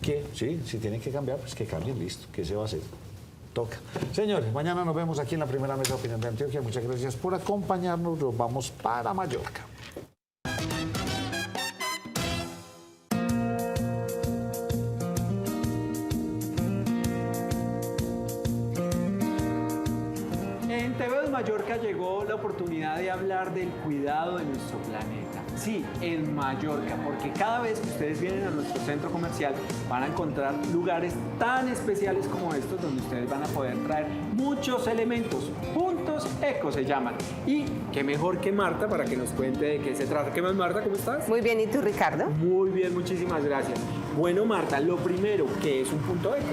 que, sí, si tienen que cambiar, pues que cambien, listo. ¿Qué se va a hacer? Toca. Señores, mañana nos vemos aquí en la primera mesa de opinión de Antioquia. Muchas gracias por acompañarnos. Nos vamos para Mallorca. En TV Mallorca llegó la oportunidad de hablar del cuidado de nuestro planeta. Sí, en Mallorca, porque cada vez que ustedes vienen a nuestro centro comercial van a encontrar lugares tan especiales como estos donde ustedes van a poder traer muchos elementos. Puntos Eco se llaman. Y qué mejor que Marta para que nos cuente de qué se trata. ¿Qué más, Marta? ¿Cómo estás? Muy bien, ¿y tú, Ricardo? Muy bien, muchísimas gracias. Bueno, Marta, lo primero, ¿qué es un punto eco?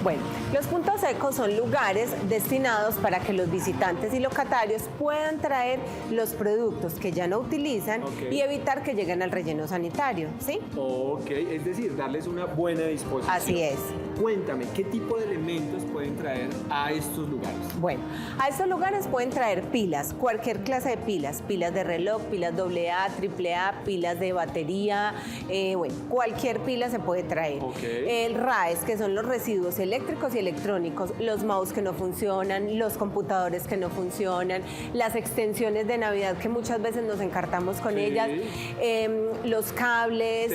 Bueno, los puntos ecos son lugares destinados para que los visitantes y locatarios puedan traer los productos que ya no utilizan y evitar que lleguen al relleno sanitario, ¿sí? Ok, es decir, darles una buena disposición. Así es. Cuéntame, ¿qué tipo de elementos pueden traer a estos lugares? Bueno, a estos lugares pueden traer pilas, cualquier clase de pilas, pilas de reloj, pilas AA, AAA, pilas de batería, bueno, cualquier pila se puede traer. El RAES, que son los residuos eléctricos y electrónicos, los mouse que no funcionan, los computadores que no funcionan, las extensiones de Navidad que muchas veces nos encartamos con ellas, los cables,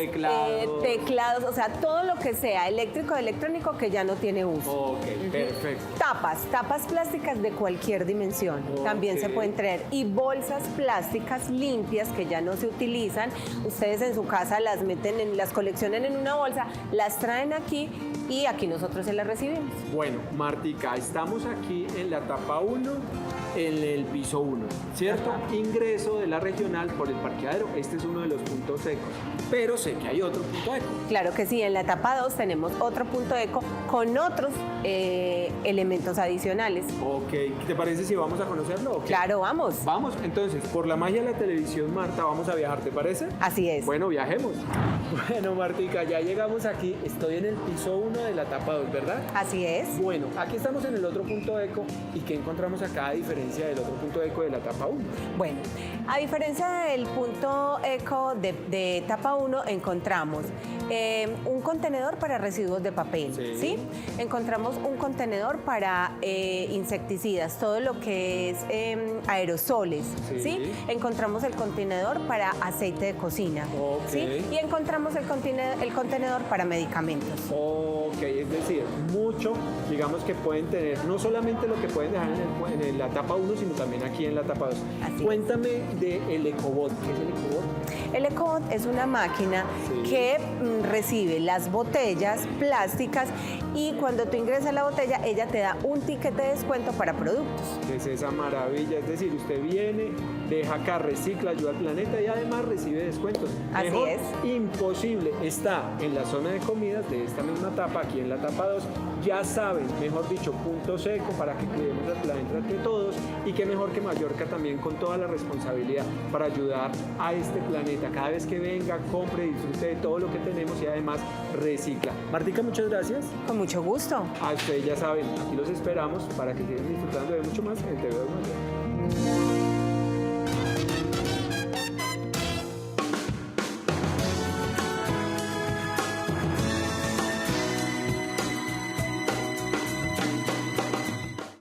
teclados, o sea, todo lo que sea eléctrico o electrónico que ya no tiene uso. Ok, perfecto. Tapas plásticas de cualquier dimensión también se pueden traer, y bolsas plásticas limpias que ya no se utilizan, ustedes en su casa las meten, las coleccionan en una bolsa, las traen aquí y aquí nosotros se las recibimos. Bueno, Martica, estamos aquí en la etapa 1, en el piso 1, ¿cierto? Ingreso de la regional por el parqueadero, este es uno de los puntos ecos, pero sé que hay otro punto eco. Claro que sí, en la etapa 2 tenemos otro punto eco con otros elementos adicionales. Ok, ¿te parece si vamos a conocerlo? Okay. Claro, vamos. Vamos, entonces, por la magia de la televisión, Marta, vamos a viajar, ¿te parece? Así es. Bueno, viajemos. Bueno, Martica, ya llegamos aquí, estoy en el piso 1 de la etapa 2, ¿verdad? Así es. Bueno, aquí estamos en el otro punto eco, ¿y qué encontramos acá a diferencia del otro punto eco de la etapa 1? Bueno, a diferencia del punto eco de etapa 1, encontramos un contenedor para residuos de papel, ¿sí? Encontramos un contenedor para insecticidas, todo lo que es aerosoles, ¿sí? Encontramos el contenedor para aceite de cocina, ¿sí? Y encontramos el contenedor para medicamentos. Ok, es decir, mucho, digamos que pueden tener, no solamente lo que pueden dejar en la etapa 1, sino también aquí en la etapa 2. Cuéntame del EcoBot. ¿Qué es el EcoBot? El EcoBot es una máquina que recibe las botellas plásticas y cuando tú ingresas la botella, ella te da un ticket de descuento para productos. Es esa maravilla, es decir, usted viene, deja acá, recicla, ayuda al planeta y además recibe descuentos. Así Mejor es. Imposible. Está en la zona de comidas de esta misma etapa, aquí en la etapa 2. Ya saben, mejor dicho, punto seco para que cuidemos al planeta entre todos y que mejor que Mallorca también con toda la responsabilidad para ayudar a este planeta. Cada vez que venga, compre, disfrute de todo lo que tenemos y además recicla. Martica, muchas gracias. Con mucho gusto. A ustedes ya saben, aquí los esperamos para que sigan disfrutando de mucho más en TV2 Mayor.